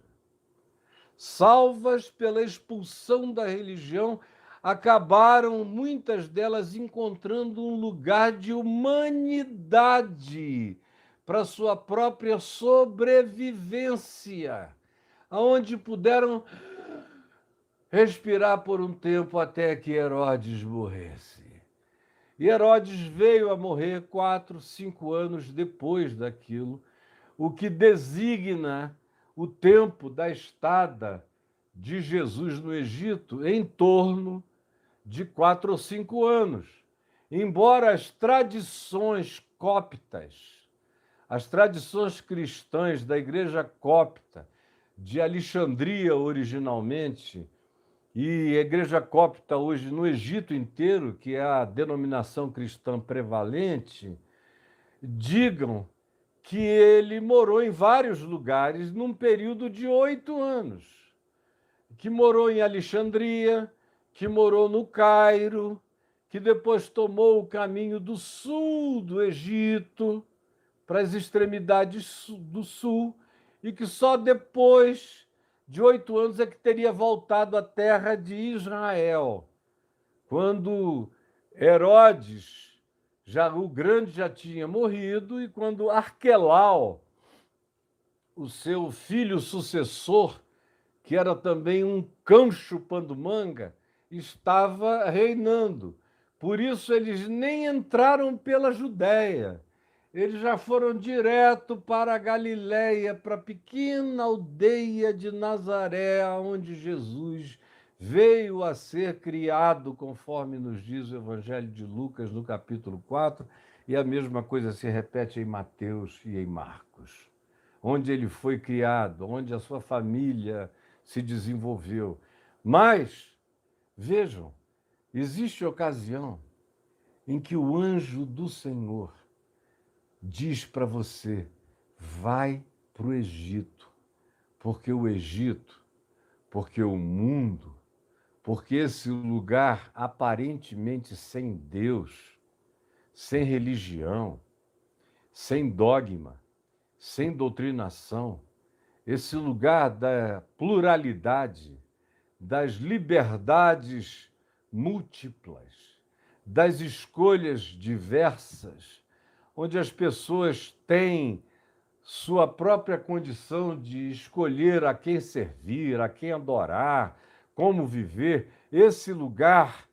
salvas pela expulsão da religião, acabaram, muitas delas, encontrando um lugar de humanidade para sua própria sobrevivência, aonde puderam respirar por um tempo até que Herodes morresse. E Herodes veio a morrer 4, 5 anos depois daquilo, o que designa o tempo da estada de Jesus no Egito, em torno de 4 ou 5 anos. Embora as tradições coptas, as tradições cristãs da Igreja Copta, de Alexandria originalmente, e a Igreja Copta hoje no Egito inteiro, que é a denominação cristã prevalente, digam que ele morou em vários lugares num período de 8 anos, que morou em Alexandria, que morou no Cairo, que depois tomou o caminho do sul do Egito para as extremidades do sul, e que só depois de 8 anos é que teria voltado à terra de Israel, quando Herodes, o Grande, já tinha morrido, e quando Arquelau, o seu filho sucessor, que era também um cão chupando manga, estava reinando. Por isso eles nem entraram pela Judéia. Eles já foram direto para a Galiléia, para a pequena aldeia de Nazaré, onde Jesus veio a ser criado, conforme nos diz o Evangelho de Lucas, no capítulo 4, e a mesma coisa se repete em Mateus e em Marcos, onde ele foi criado, onde a sua família se desenvolveu. Mas, vejam, existe ocasião em que o anjo do Senhor diz para você, vai para o Egito, porque o Egito, porque o mundo, porque esse lugar aparentemente sem Deus, sem religião, sem dogma, sem doutrinação, esse lugar da pluralidade, das liberdades múltiplas, das escolhas diversas, onde as pessoas têm sua própria condição de escolher a quem servir, a quem adorar, como viver. Esse lugar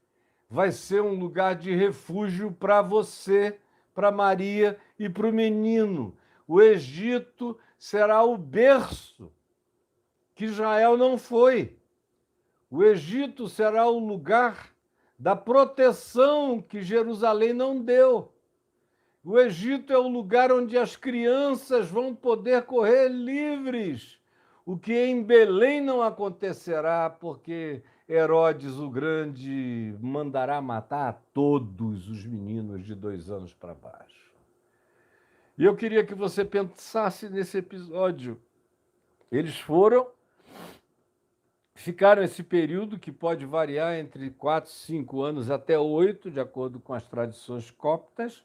vai ser um lugar de refúgio para você, para Maria e para o menino. O Egito será o berço que Israel não foi. O Egito será o lugar da proteção que Jerusalém não deu. O Egito é o lugar onde as crianças vão poder correr livres, o que em Belém não acontecerá, porque Herodes o Grande mandará matar a todos os meninos de 2 anos para baixo. E eu queria que você pensasse nesse episódio. Eles ficaram esse período que pode variar entre 4, 5 anos até 8, de acordo com as tradições coptas,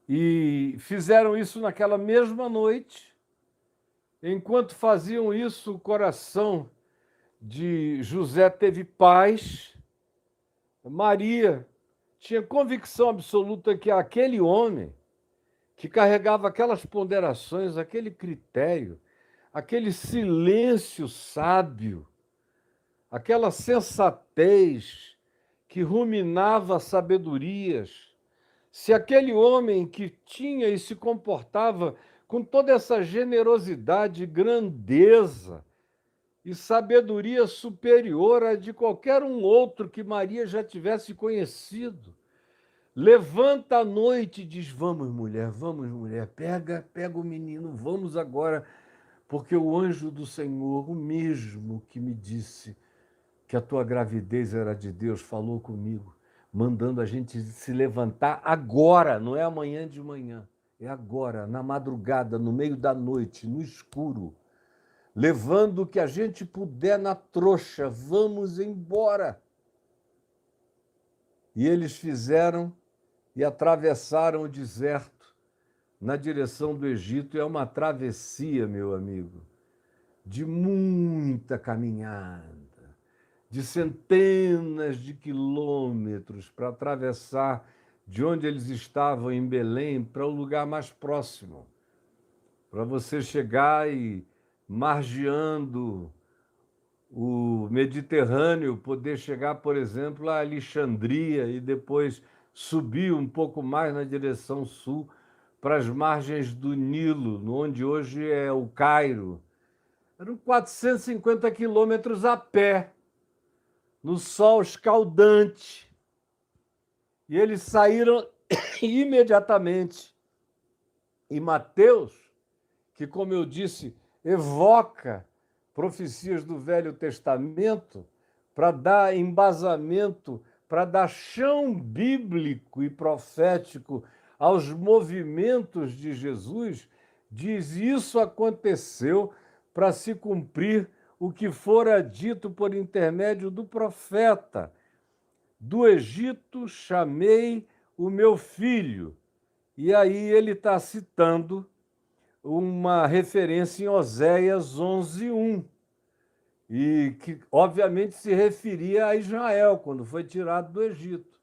e fizeram isso naquela mesma noite. Enquanto faziam isso, o coração de José teve paz. Maria tinha convicção absoluta que aquele homem que carregava aquelas ponderações, aquele critério, aquele silêncio sábio, aquela sensatez que ruminava sabedorias, se aquele homem que tinha e se comportava com toda essa generosidade, grandeza e sabedoria superior a de qualquer um outro que Maria já tivesse conhecido, levanta à noite e diz: vamos, mulher, pega o menino, vamos agora, porque o anjo do Senhor, o mesmo que me disse que a tua gravidez era de Deus, falou comigo, mandando a gente se levantar agora, não é amanhã de manhã, é agora, na madrugada, no meio da noite, no escuro, levando o que a gente puder na trouxa, vamos embora. E eles fizeram e atravessaram o deserto na direção do Egito. É uma travessia, meu amigo, de muita caminhada, de centenas de quilômetros para atravessar de onde eles estavam, em Belém, para o lugar mais próximo, para você chegar e, margeando o Mediterrâneo, poder chegar, por exemplo, a Alexandria e depois subir um pouco mais na direção sul, para as margens do Nilo, onde hoje é o Cairo. Eram 450 quilômetros a pé, no sol escaldante. E eles saíram imediatamente. E Mateus, que, como eu disse, evoca profecias do Velho Testamento para dar embasamento, para dar chão bíblico e profético aos movimentos de Jesus, diz: isso aconteceu para se cumprir o que fora dito por intermédio do profeta: do Egito chamei o meu filho. E aí ele está citando uma referência em Oséias 11:1, e que, obviamente, se referia a Israel, quando foi tirado do Egito.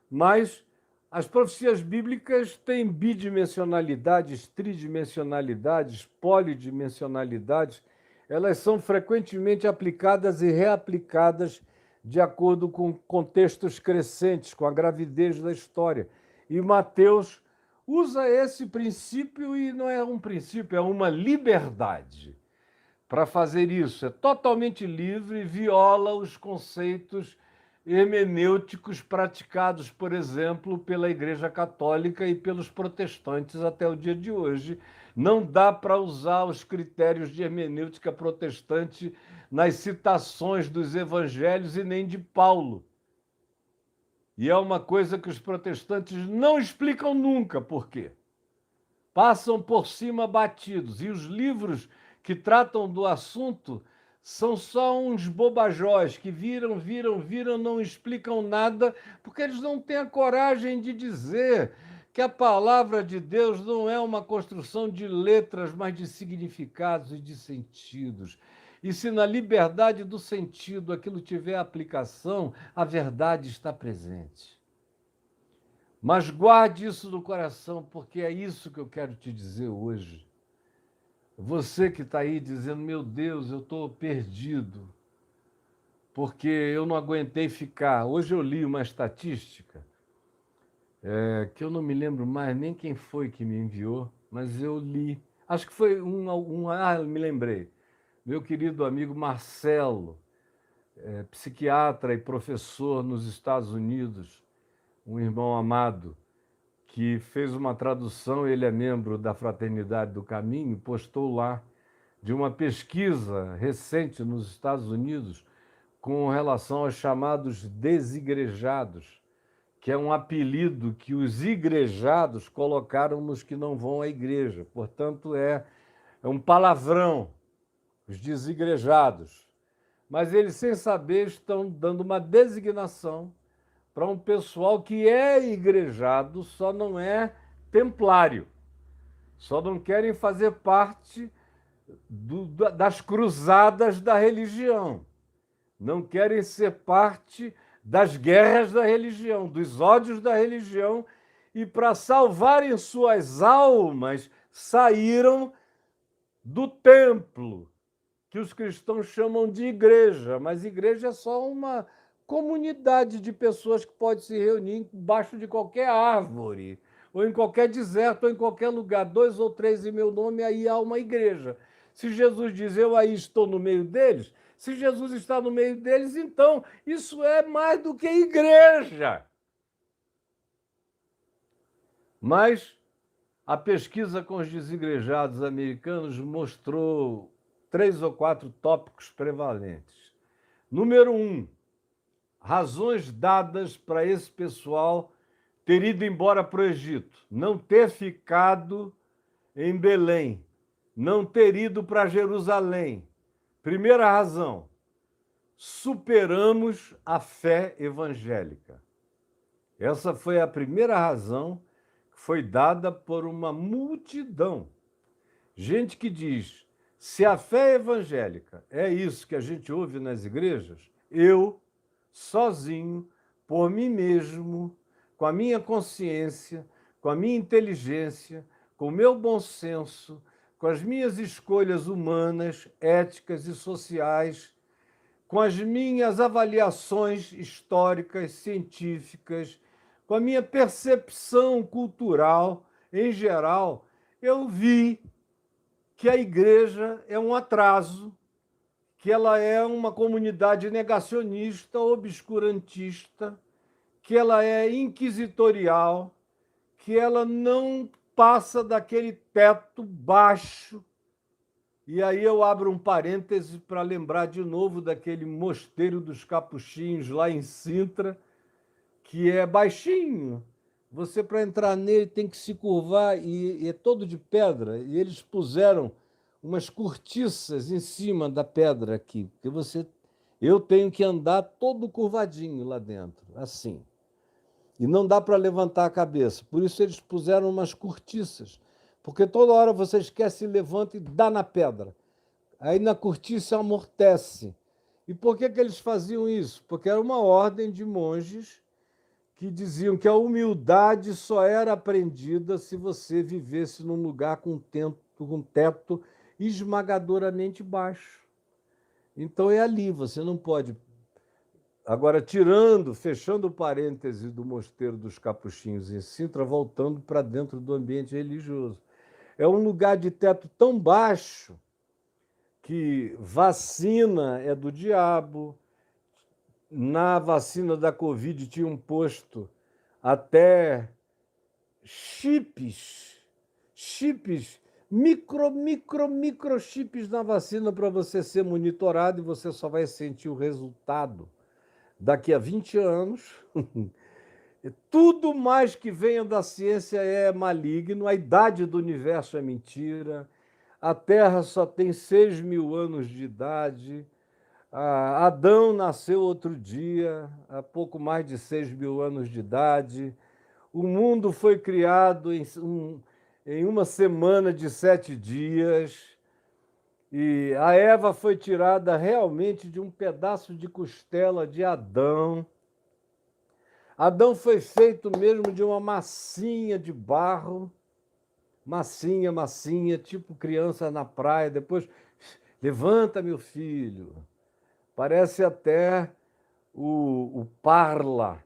Mas as profecias bíblicas têm bidimensionalidades, tridimensionalidades, polidimensionalidades. Elas são frequentemente aplicadas e reaplicadas de acordo com contextos crescentes, com a gravidez da história. E Mateus usa esse princípio, e não é um princípio, é uma liberdade para fazer isso. É totalmente livre e viola os conceitos hermenêuticos praticados, por exemplo, pela Igreja Católica e pelos protestantes até o dia de hoje. Não dá para usar os critérios de hermenêutica protestante nas citações dos evangelhos e nem de Paulo. E é uma coisa que os protestantes não explicam nunca por quê. Passam por cima batidos. E os livros que tratam do assunto são só uns bobajóis que viram, não explicam nada, porque eles não têm a coragem de dizer que a palavra de Deus não é uma construção de letras, mas de significados e de sentidos. E se na liberdade do sentido aquilo tiver aplicação, a verdade está presente. Mas guarde isso no coração, porque é isso que eu quero te dizer hoje. Você que está aí dizendo, meu Deus, eu estou perdido, porque eu não aguentei ficar. Hoje eu li uma estatística, que eu não me lembro mais nem quem foi que me enviou, mas eu li. Acho que foi me lembrei. Meu querido amigo Marcelo, psiquiatra e professor nos Estados Unidos, um irmão amado, que fez uma tradução, ele é membro da Fraternidade do Caminho, postou lá, de uma pesquisa recente nos Estados Unidos com relação aos chamados desigrejados, que é um apelido que os igrejados colocaram nos que não vão à igreja. Portanto, é um palavrão, os desigrejados. Mas eles, sem saber, estão dando uma designação para um pessoal que é igrejado, só não é templário. Só não querem fazer parte das cruzadas da religião. Não querem ser parte das guerras da religião, dos ódios da religião, e para salvarem suas almas, saíram do templo, que os cristãos chamam de igreja, mas igreja é só uma comunidade de pessoas que pode se reunir embaixo de qualquer árvore, ou em qualquer deserto, ou em qualquer lugar, 2 ou 3 em meu nome, aí há uma igreja. Se Jesus diz, eu aí estou no meio deles, se Jesus está no meio deles, então isso é mais do que igreja. Mas a pesquisa com os desigrejados americanos mostrou 3 ou 4 tópicos prevalentes. Número 1, razões dadas para esse pessoal ter ido embora para o Egito, não ter ficado em Belém, não ter ido para Jerusalém. Primeira razão, superamos a fé evangélica. Essa foi a primeira razão que foi dada por uma multidão. Gente que diz, se a fé evangélica é isso que a gente ouve nas igrejas, eu, sozinho, por mim mesmo, com a minha consciência, com a minha inteligência, com o meu bom senso, com as minhas escolhas humanas, éticas e sociais, com as minhas avaliações históricas, científicas, com a minha percepção cultural em geral, eu vi que a igreja é um atraso, que ela é uma comunidade negacionista, obscurantista, que ela é inquisitorial, que ela não passa daquele teto baixo. E aí eu abro um parêntese para lembrar de novo daquele mosteiro dos Capuchinhos lá em Sintra, que é baixinho. Você, para entrar nele, tem que se curvar e é todo de pedra. E eles puseram umas cortiças em cima da pedra aqui, porque eu tenho que andar todo curvadinho lá dentro, assim. E não dá para levantar a cabeça. Por isso eles puseram umas cortiças, porque toda hora você esquece, levanta e dá na pedra. Aí na cortiça amortece. E por que eles faziam isso? Porque era uma ordem de monges que diziam que a humildade só era aprendida se você vivesse num lugar com teto esmagadoramente baixo. Então é ali, você não pode. Agora, fechando o parêntese do Mosteiro dos Capuchinhos em Sintra, voltando para dentro do ambiente religioso. É um lugar de teto tão baixo que vacina é do diabo. Na vacina da Covid tinha um posto até chips, microchips na vacina para você ser monitorado e você só vai sentir o resultado daqui a 20 anos. Tudo mais que venha da ciência é maligno, a idade do universo é mentira, a Terra só tem 6.000 anos de idade, Adão nasceu outro dia, há pouco mais de 6.000 anos de idade, O mundo foi criado em uma semana de 7 dias e a Eva foi tirada realmente de um pedaço de costela de Adão. Adão foi feito mesmo de uma massinha de barro, massinha, massinha, tipo criança na praia. Depois, levanta, meu filho. Parece até o parla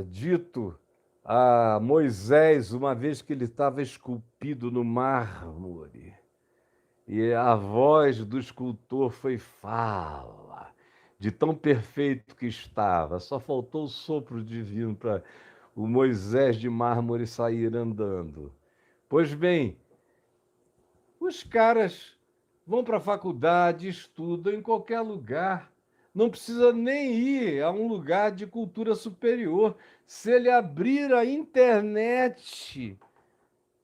dito a Moisés, uma vez que ele estava esculpido no mármore. E a voz do escultor foi fala, de tão perfeito que estava. Só faltou o sopro divino para o Moisés de mármore sair andando. Pois bem, os caras vão para a faculdade, estudam em qualquer lugar. Não precisa nem ir a um lugar de cultura superior. Se ele abrir a internet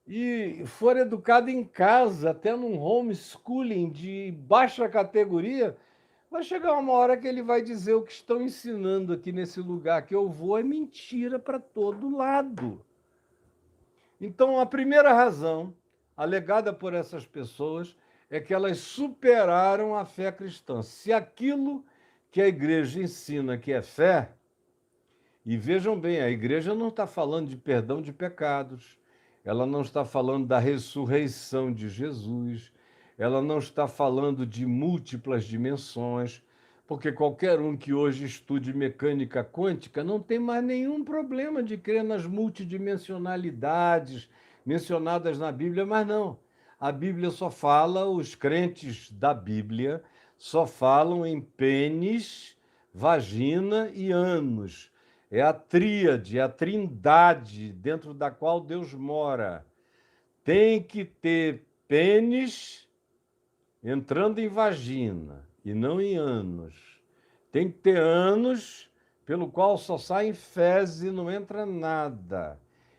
e for educado em casa, até num homeschooling de baixa categoria, vai chegar uma hora que ele vai dizer o que estão ensinando aqui nesse lugar que eu vou é mentira para todo lado. Então, a primeira razão alegada por essas pessoas é que elas superaram a fé cristã. Se aquilo que a igreja ensina que é fé, e vejam bem, a igreja não está falando de perdão de pecados, ela não está falando da ressurreição de Jesus, ela não está falando de múltiplas dimensões, porque qualquer um que hoje estude mecânica quântica não tem mais nenhum problema de crer nas multidimensionalidades mencionadas na Bíblia, mas não. A Bíblia só fala, os crentes da Bíblia só falam em pênis, vagina e ânus. É a tríade, é a trindade dentro da qual Deus mora. Tem que ter pênis entrando em vagina e não em ânus. Tem que ter ânus pelo qual só sai fezes e não entra nada.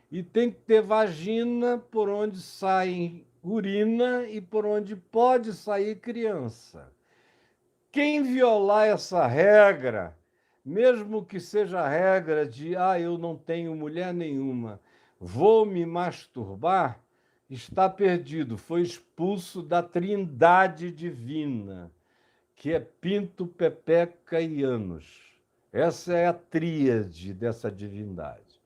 E tem que ter vagina por onde sai urina e por onde pode sair criança. Quem violar essa regra, mesmo que seja a regra de eu não tenho mulher nenhuma, vou me masturbar, está perdido, foi expulso da trindade divina, que é Pinto, Pepeca e Ânus. Essa é a tríade dessa divindade.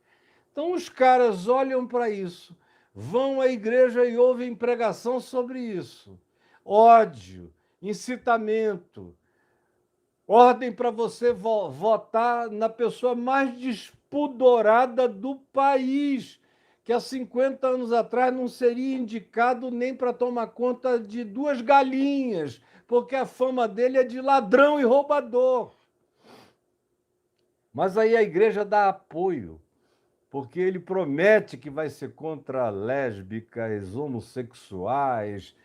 Então os caras olham para isso, vão à igreja e ouvem pregação sobre isso. Ódio, incitamento, ordem para você votar na pessoa mais despudorada do país, que há 50 anos atrás não seria indicado nem para tomar conta de 2 galinhas, porque a fama dele é de ladrão e roubador. Mas aí a igreja dá apoio, porque ele promete que vai ser contra lésbicas, homossexuais,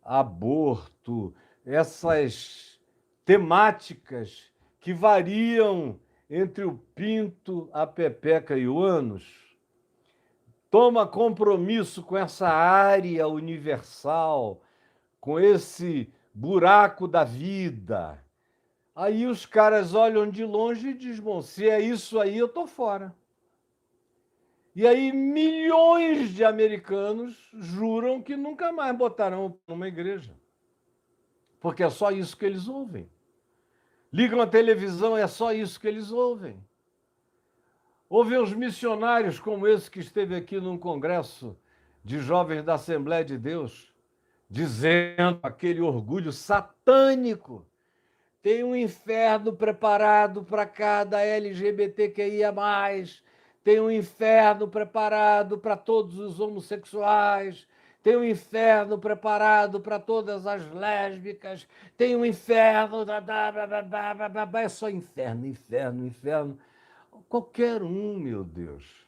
aborto, essas temáticas que variam entre o pinto, a pepeca e o ânus. Toma compromisso com essa área universal, com esse buraco da vida. Aí os caras olham de longe e dizem, bom, se é isso aí, eu estou fora. E aí milhões de americanos juram que nunca mais botarão numa igreja. Porque é só isso que eles ouvem. Ligam a televisão, é só isso que eles ouvem. Ouvem os missionários como esse que esteve aqui num congresso de jovens da Assembleia de Deus, dizendo aquele orgulho satânico. Tem um inferno preparado para cada LGBTQIA+, tem um inferno preparado para todos os homossexuais, tem um inferno preparado para todas as lésbicas, tem um inferno... É só inferno, inferno, inferno. Qualquer um, meu Deus.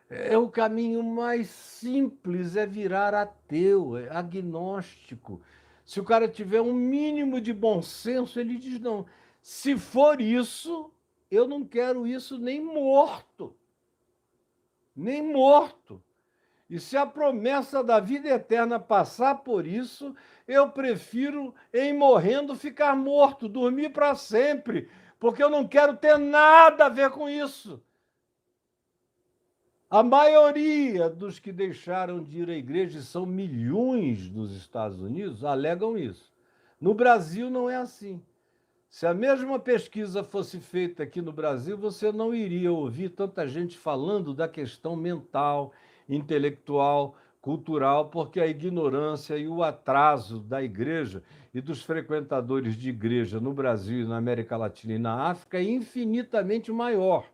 É o caminho mais simples, é virar ateu, é agnóstico. Se o cara tiver um mínimo de bom senso, ele diz, não, se for isso, eu não quero isso nem morto. Nem morto. E se a promessa da vida eterna passar por isso, eu prefiro, em morrendo, ficar morto, dormir para sempre, porque eu não quero ter nada a ver com isso. A maioria dos que deixaram de ir à igreja, e são milhões nos Estados Unidos, alegam isso. No Brasil não é assim. Se a mesma pesquisa fosse feita aqui no Brasil, você não iria ouvir tanta gente falando da questão mental, intelectual, cultural, porque a ignorância e o atraso da igreja e dos frequentadores de igreja no Brasil, na América Latina e na África é infinitamente maior.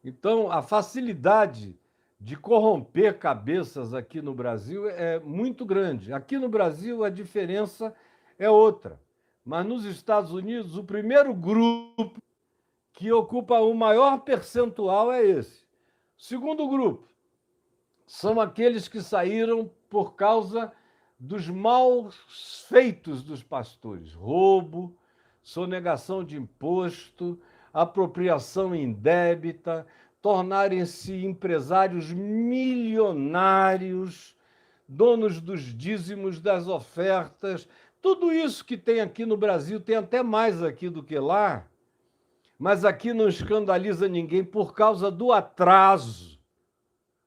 Então, a facilidade de corromper cabeças aqui no Brasil é muito grande. Aqui no Brasil, a diferença é outra. Mas nos Estados Unidos, o primeiro grupo que ocupa o maior percentual é esse. O segundo grupo são aqueles que saíram por causa dos maus feitos dos pastores: roubo, sonegação de imposto, apropriação indébita, tornarem-se empresários milionários, donos dos dízimos, das ofertas. Tudo isso que tem aqui no Brasil, tem até mais aqui do que lá, mas aqui não escandaliza ninguém por causa do atraso.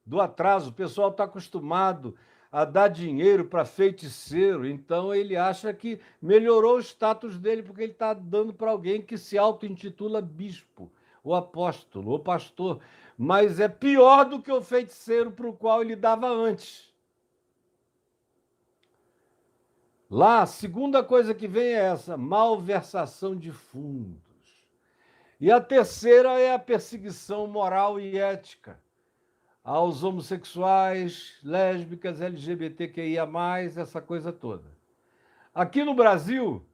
Do atraso, o pessoal está acostumado a dar dinheiro para feiticeiro, então ele acha que melhorou o status dele porque ele está dando para alguém que se auto-intitula bispo, ou apóstolo, ou pastor, mas é pior do que o feiticeiro para o qual ele dava antes. Lá, a segunda coisa que vem é essa: malversação de fundos. E a terceira é a perseguição moral e ética aos homossexuais, lésbicas, LGBTQIA+, essa coisa toda. Aqui no Brasil,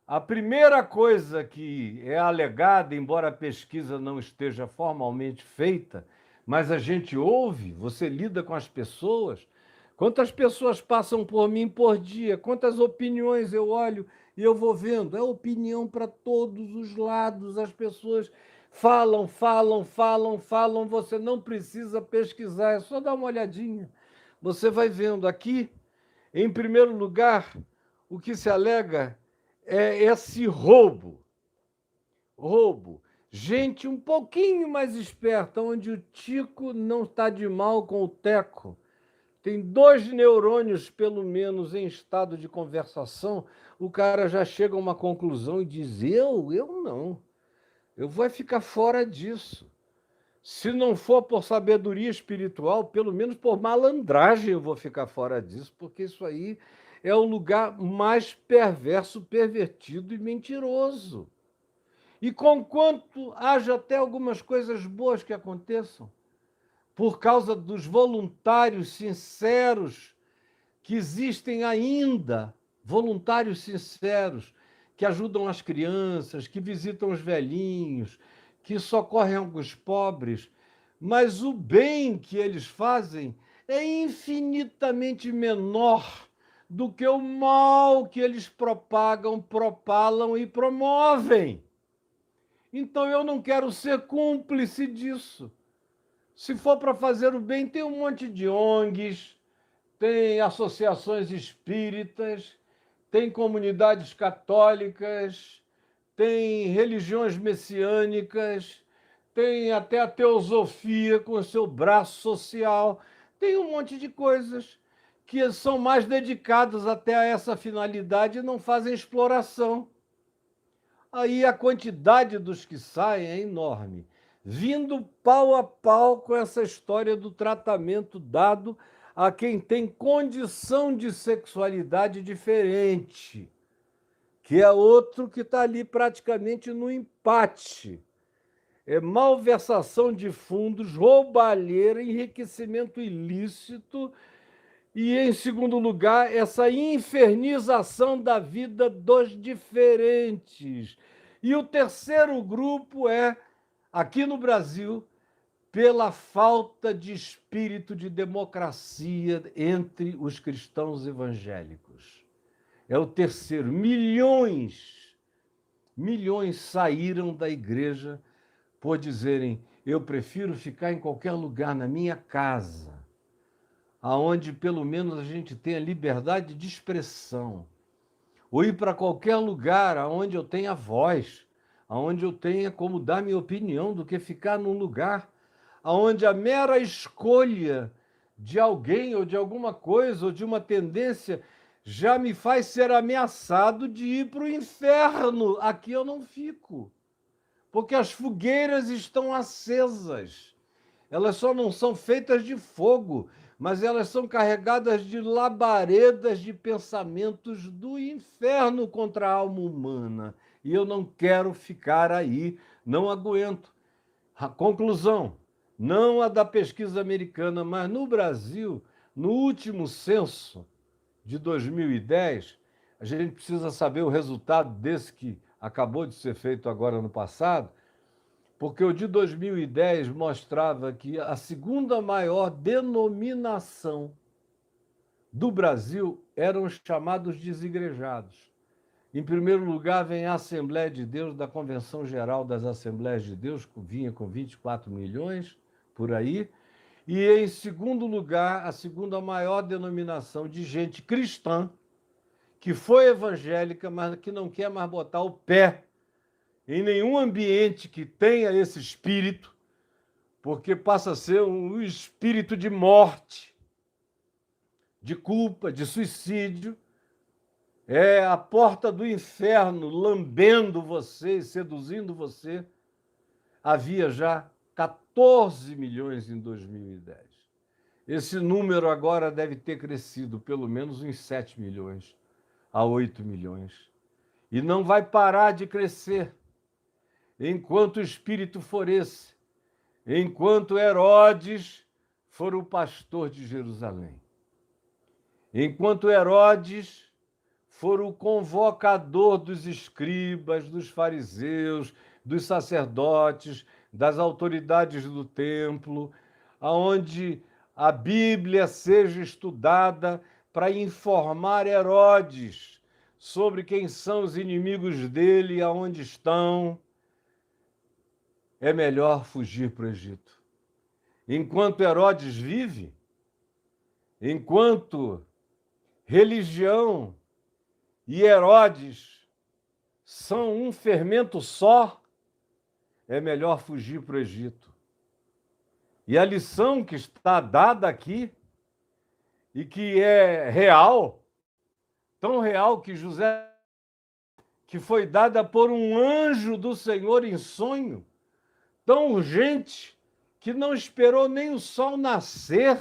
a primeira coisa que é alegada, embora a pesquisa não esteja formalmente feita, mas a gente ouve, você lida com as pessoas, quantas pessoas passam por mim por dia, quantas opiniões eu olho e eu vou vendo, é opinião para todos os lados, as pessoas falam, você não precisa pesquisar, é só dar uma olhadinha. Você vai vendo aqui, em primeiro lugar, o que se alega é esse roubo. Roubo. Gente um pouquinho mais esperta, onde o Tico não está de mal com o Teco. Tem 2 neurônios, pelo menos, em estado de conversação, o cara já chega a uma conclusão e diz: eu não. Eu vou ficar fora disso. Se não for por sabedoria espiritual, pelo menos por malandragem eu vou ficar fora disso, porque isso aí é o lugar mais perverso, pervertido e mentiroso. E conquanto haja até algumas coisas boas que aconteçam, por causa dos voluntários sinceros que existem ainda, voluntários sinceros, que ajudam as crianças, que visitam os velhinhos, que socorrem alguns pobres, mas o bem que eles fazem é infinitamente menor do que o mal que eles propagam, propalam e promovem. Então eu não quero ser cúmplice disso. Se for para fazer o bem, tem um monte de ONGs, tem associações espíritas, tem comunidades católicas, tem religiões messiânicas, tem até a teosofia com o seu braço social, tem um monte de coisas que são mais dedicadas até a essa finalidade e não fazem exploração. Aí a quantidade dos que saem é enorme, vindo pau a pau com essa história do tratamento dado a quem tem condição de sexualidade diferente, que é outro que está ali praticamente no empate. É malversação de fundos, roubalheira, enriquecimento ilícito e, em segundo lugar, essa infernização da vida dos diferentes. E o terceiro grupo é, aqui no Brasil, pela falta de espírito de democracia entre os cristãos evangélicos. É o terceiro. Milhões saíram da igreja por dizerem: eu prefiro ficar em qualquer lugar, na minha casa, aonde pelo menos a gente tenha liberdade de expressão, ou ir para qualquer lugar aonde eu tenha voz, aonde eu tenha como dar minha opinião, do que ficar num lugar onde a mera escolha de alguém ou de alguma coisa ou de uma tendência já me faz ser ameaçado de ir para o inferno. Aqui eu não fico, porque as fogueiras estão acesas. Elas só não são feitas de fogo, mas elas são carregadas de labaredas de pensamentos do inferno contra a alma humana. E eu não quero ficar aí, não aguento. A conclusão, não a da pesquisa americana, mas no Brasil, no último censo de 2010, a gente precisa saber o resultado desse que acabou de ser feito agora no passado, porque o de 2010 mostrava que a segunda maior denominação do Brasil eram os chamados desigrejados. Em primeiro lugar, vem a Assembleia de Deus, da Convenção Geral das Assembleias de Deus, que vinha com 24 milhões, por aí. E, em segundo lugar, a segunda maior denominação de gente cristã, que foi evangélica, mas que não quer mais botar o pé em nenhum ambiente que tenha esse espírito, porque passa a ser um espírito de morte, de culpa, de suicídio. É a porta do inferno lambendo você e seduzindo você. Havia já 14 milhões em 2010. Esse número agora deve ter crescido pelo menos uns 7 milhões a 8 milhões. E não vai parar de crescer enquanto o espírito for esse, enquanto Herodes for o pastor de Jerusalém. Enquanto Herodes for o convocador dos escribas, dos fariseus, dos sacerdotes, das autoridades do templo, aonde a Bíblia seja estudada para informar Herodes sobre quem são os inimigos dele e aonde estão, é melhor fugir para o Egito. Enquanto Herodes vive, enquanto religião e Herodes são um fermento só, é melhor fugir para o Egito. E a lição que está dada aqui, e que é real, tão real que José, que foi dada por um anjo do Senhor em sonho, tão urgente, que não esperou nem o sol nascer,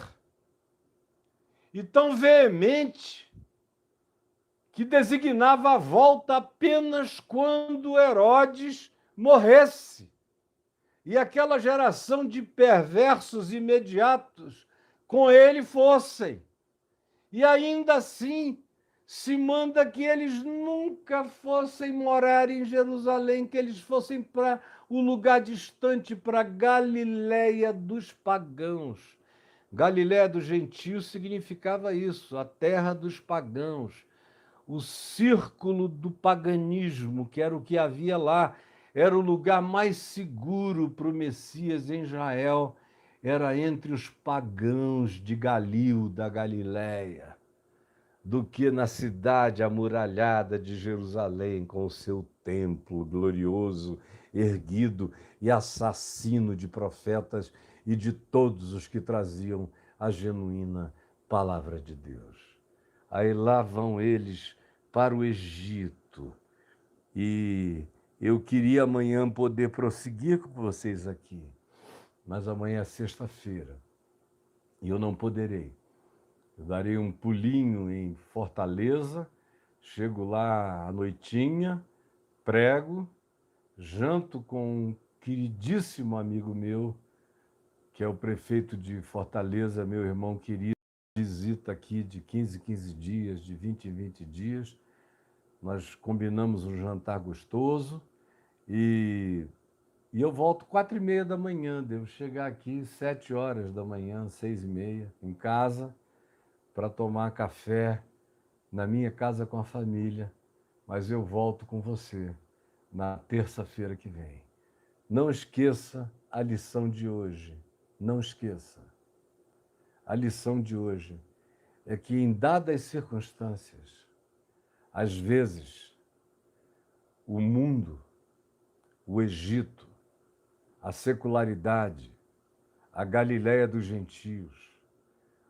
e tão veemente, que designava a volta apenas quando Herodes morresse. E aquela geração de perversos imediatos com ele fossem. E ainda assim se manda que eles nunca fossem morar em Jerusalém, que eles fossem para o lugar distante, para Galiléia dos pagãos. Galiléia dos gentios significava isso, a terra dos pagãos. O círculo do paganismo, que era o que havia lá, era o lugar mais seguro para o Messias em Israel, era entre os pagãos de Galil, da Galiléia, do que na cidade amuralhada de Jerusalém, com o seu templo glorioso, erguido e assassino de profetas e de todos os que traziam a genuína palavra de Deus. Aí lá vão eles para o Egito. E eu queria amanhã poder prosseguir com vocês aqui, mas amanhã é sexta-feira e eu não poderei. Eu darei um pulinho em Fortaleza, chego lá à noitinha, prego, janto com um queridíssimo amigo meu, que é o prefeito de Fortaleza, meu irmão querido, visita aqui de 15 em 15 dias, de 20 em 20 dias. Nós combinamos um jantar gostoso e eu volto 4h30 da manhã. Devo chegar aqui 7 horas da manhã, 6h30, em casa, para tomar café na minha casa com a família. Mas eu volto com você na terça-feira que vem. Não esqueça a lição de hoje. Não esqueça. A lição de hoje é que, em dadas circunstâncias, às vezes, o mundo, o Egito, a secularidade, a Galiléia dos gentios,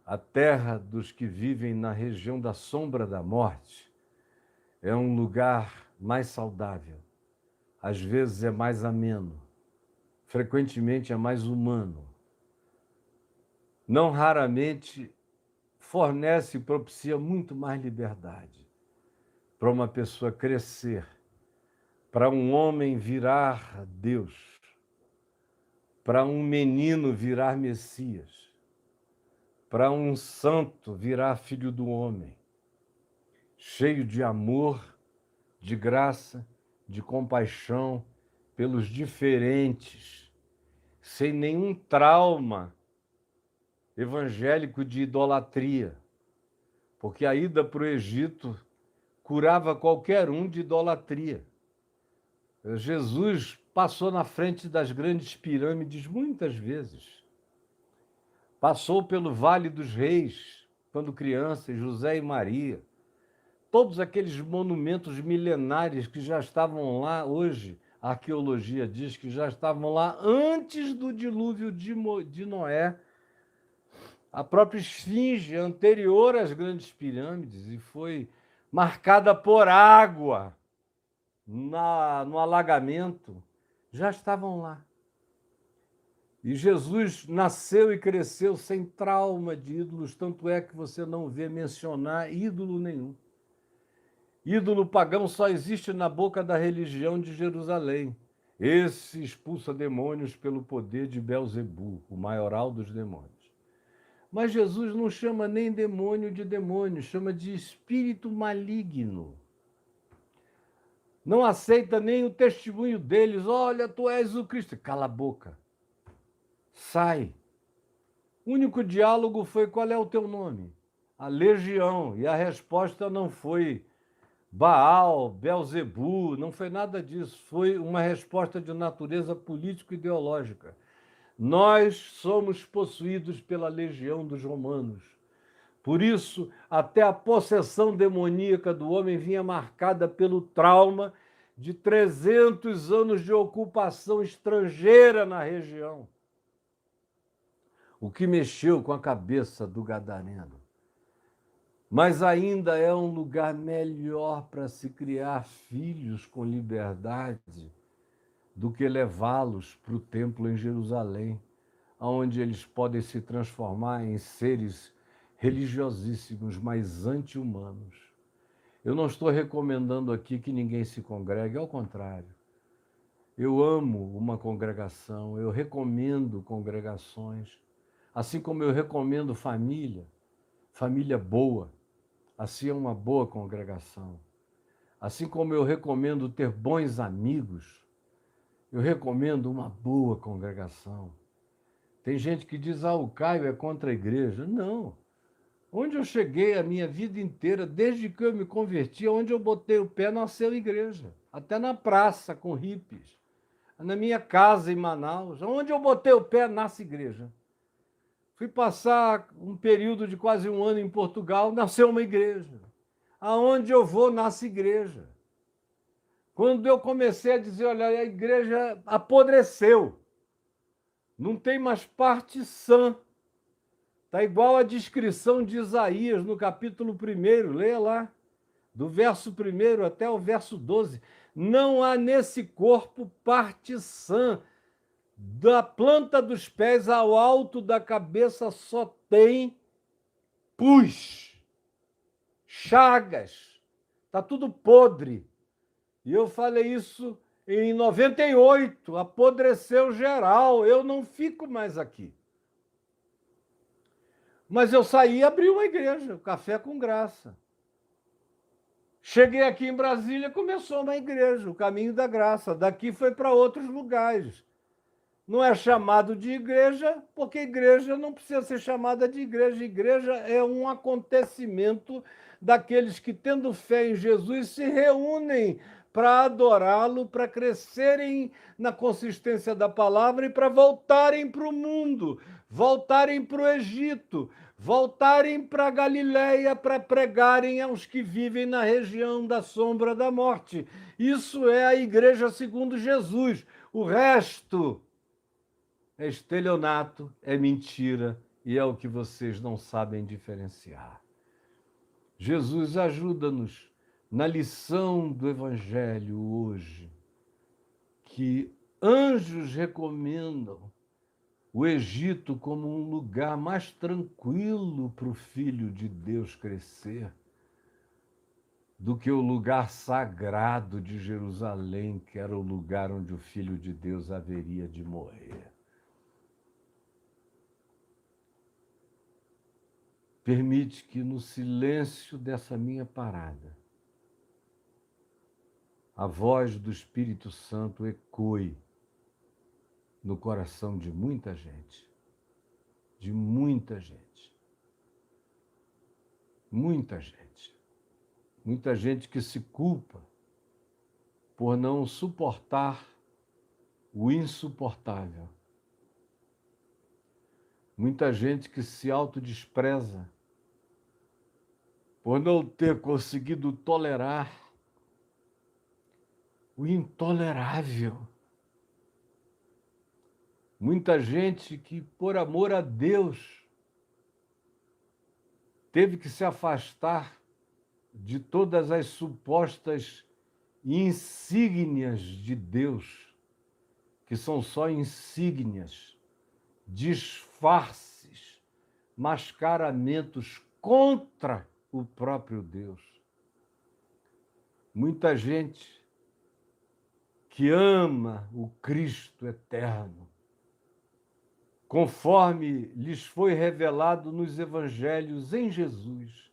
a terra dos que vivem na região da sombra da morte, é um lugar mais saudável, às vezes é mais ameno, frequentemente é mais humano. Não raramente fornece e propicia muito mais liberdade para uma pessoa crescer, para um homem virar Deus, para um menino virar Messias, para um santo virar filho do homem, cheio de amor, de graça, de compaixão pelos diferentes, sem nenhum trauma evangélico de idolatria, porque a ida para o Egito curava qualquer um de idolatria. Jesus passou na frente das grandes pirâmides muitas vezes. Passou pelo Vale dos Reis, quando criança, José e Maria. Todos aqueles monumentos milenares que já estavam lá hoje, a arqueologia diz que já estavam lá antes do dilúvio de Noé. A própria esfinge anterior às grandes pirâmides e foi marcada por água no alagamento, já estavam lá. E Jesus nasceu e cresceu sem trauma de ídolos, tanto é que você não vê mencionar ídolo nenhum. Ídolo pagão só existe na boca da religião de Jerusalém. Esse expulsa demônios pelo poder de Belzebu, o maioral dos demônios. Mas Jesus não chama nem demônio de demônio, chama de espírito maligno. Não aceita nem o testemunho deles. Olha, tu és o Cristo. Cala a boca. Sai. O único diálogo foi: qual é o teu nome? A legião. E a resposta não foi Baal, Belzebu, não foi nada disso. Foi uma resposta de natureza político-ideológica. Nós somos possuídos pela legião dos romanos. Por isso, até a possessão demoníaca do homem vinha marcada pelo trauma de 300 anos de ocupação estrangeira na região. O que mexeu com a cabeça do gadareno. Mas ainda é um lugar melhor para se criar filhos com liberdade do que levá-los para o templo em Jerusalém, onde eles podem se transformar em seres religiosíssimos, mas anti-humanos. Eu não estou recomendando aqui que ninguém se congregue, ao contrário. Eu amo uma congregação, eu recomendo congregações, assim como eu recomendo família boa, assim é uma boa congregação. Assim como eu recomendo ter bons amigos, eu recomendo uma boa congregação. Tem gente que diz: o Caio é contra a igreja. Não. Onde eu cheguei a minha vida inteira, desde que eu me converti, onde eu botei o pé, nasceu igreja. Até na praça, com hippies. Na minha casa, em Manaus. Onde eu botei o pé, nasce igreja. Fui passar um período de quase um ano em Portugal, nasceu uma igreja. Aonde eu vou, nasce igreja. Quando eu comecei a dizer: olha, a igreja apodreceu. Não tem mais parte sã. Está igual a descrição de Isaías no capítulo 1, leia lá, do verso 1 até o verso 12. Não há nesse corpo parte sã. Da planta dos pés ao alto da cabeça só tem pus, chagas, está tudo podre. E eu falei isso em 98, apodreceu geral, eu não fico mais aqui. Mas eu saí e abri uma igreja, o Café com Graça. Cheguei aqui em Brasília, começou uma igreja, o Caminho da Graça. Daqui foi para outros lugares. Não é chamado de igreja, porque igreja não precisa ser chamada de igreja. Igreja é um acontecimento daqueles que, tendo fé em Jesus, se reúnem para adorá-lo, para crescerem na consistência da palavra e para voltarem para o mundo, voltarem para o Egito, voltarem para a Galiléia para pregarem aos que vivem na região da sombra da morte. Isso é a igreja segundo Jesus. O resto é estelionato, é mentira e é o que vocês não sabem diferenciar. Jesus, ajuda-nos na lição do Evangelho hoje, que anjos recomendam o Egito como um lugar mais tranquilo para o Filho de Deus crescer do que o lugar sagrado de Jerusalém, que era o lugar onde o Filho de Deus haveria de morrer. Permite que no silêncio dessa minha parada, a voz do Espírito Santo ecoe no coração de muita gente. De muita gente. Muita gente. Muita gente que se culpa por não suportar o insuportável. Muita gente que se autodespreza por não ter conseguido tolerar o intolerável. Muita gente que, por amor a Deus, teve que se afastar de todas as supostas insígnias de Deus, que são só insígnias, disfarces, mascaramentos contra o próprio Deus. Muita gente que ama o Cristo eterno, conforme lhes foi revelado nos evangelhos em Jesus,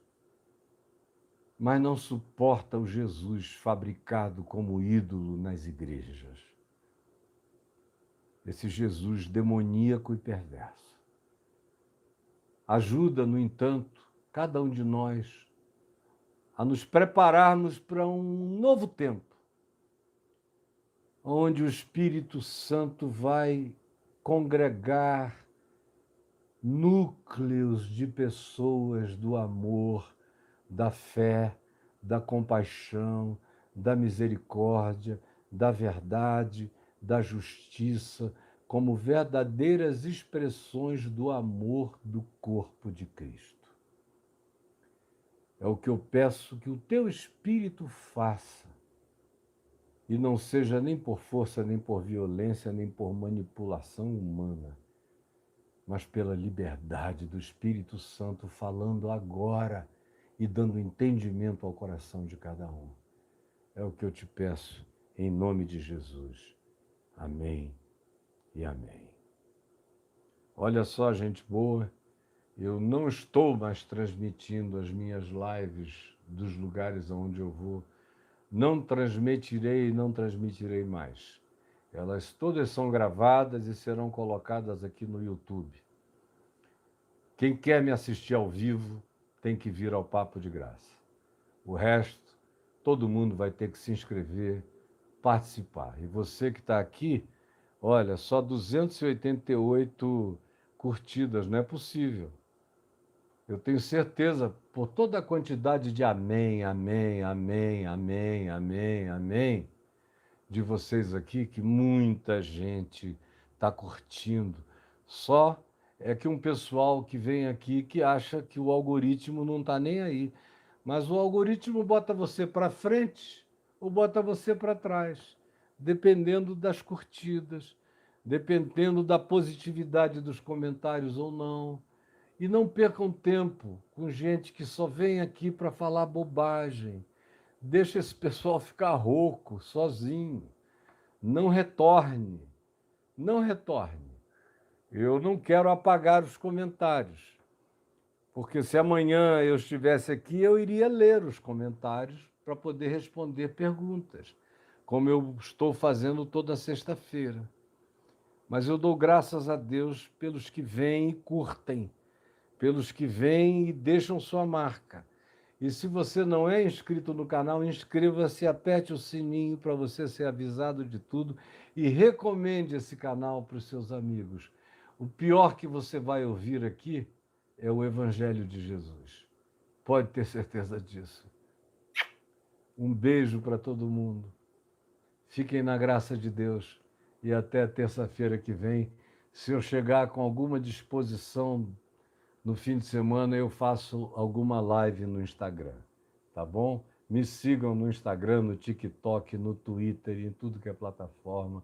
mas não suporta o Jesus fabricado como ídolo nas igrejas. Esse Jesus demoníaco e perverso. Ajuda, no entanto, cada um de nós a nos prepararmos para um novo tempo, onde o Espírito Santo vai congregar núcleos de pessoas do amor, da fé, da compaixão, da misericórdia, da verdade, da justiça, como verdadeiras expressões do amor do corpo de Cristo. É o que eu peço que o teu Espírito faça, e não seja nem por força, nem por violência, nem por manipulação humana, mas pela liberdade do Espírito Santo falando agora e dando entendimento ao coração de cada um. É o que eu te peço, em nome de Jesus. Amém e amém. Olha só, gente boa, eu não estou mais transmitindo as minhas lives dos lugares aonde eu vou. Não transmitirei e não transmitirei mais. Elas todas são gravadas e serão colocadas aqui no YouTube. Quem quer me assistir ao vivo tem que vir ao Papo de Graça. O resto, todo mundo vai ter que se inscrever, participar. E você que está aqui, olha, só 288 curtidas, não é possível. Eu tenho certeza, por toda a quantidade de amém, amém, amém, amém, amém, amém, de vocês aqui, que muita gente está curtindo. Só é que um pessoal que vem aqui que acha que o algoritmo não está nem aí. Mas o algoritmo bota você para frente ou bota você para trás, dependendo das curtidas, dependendo da positividade dos comentários ou não. E não percam tempo com gente que só vem aqui para falar bobagem. Deixa esse pessoal ficar rouco, sozinho. Não retorne. Não retorne. Eu não quero apagar os comentários, porque se amanhã eu estivesse aqui, eu iria ler os comentários para poder responder perguntas, como eu estou fazendo toda sexta-feira. Mas eu dou graças a Deus pelos que vêm e curtem, pelos que vêm e deixam sua marca. E se você não é inscrito no canal, inscreva-se, aperte o sininho para você ser avisado de tudo e recomende esse canal para os seus amigos. O pior que você vai ouvir aqui é o Evangelho de Jesus. Pode ter certeza disso. Um beijo para todo mundo. Fiquem na graça de Deus e até terça-feira que vem, Se eu chegar com alguma disposição no fim de semana, eu faço alguma live no Instagram, tá bom? Me sigam no Instagram, no TikTok, no Twitter, em tudo que é plataforma.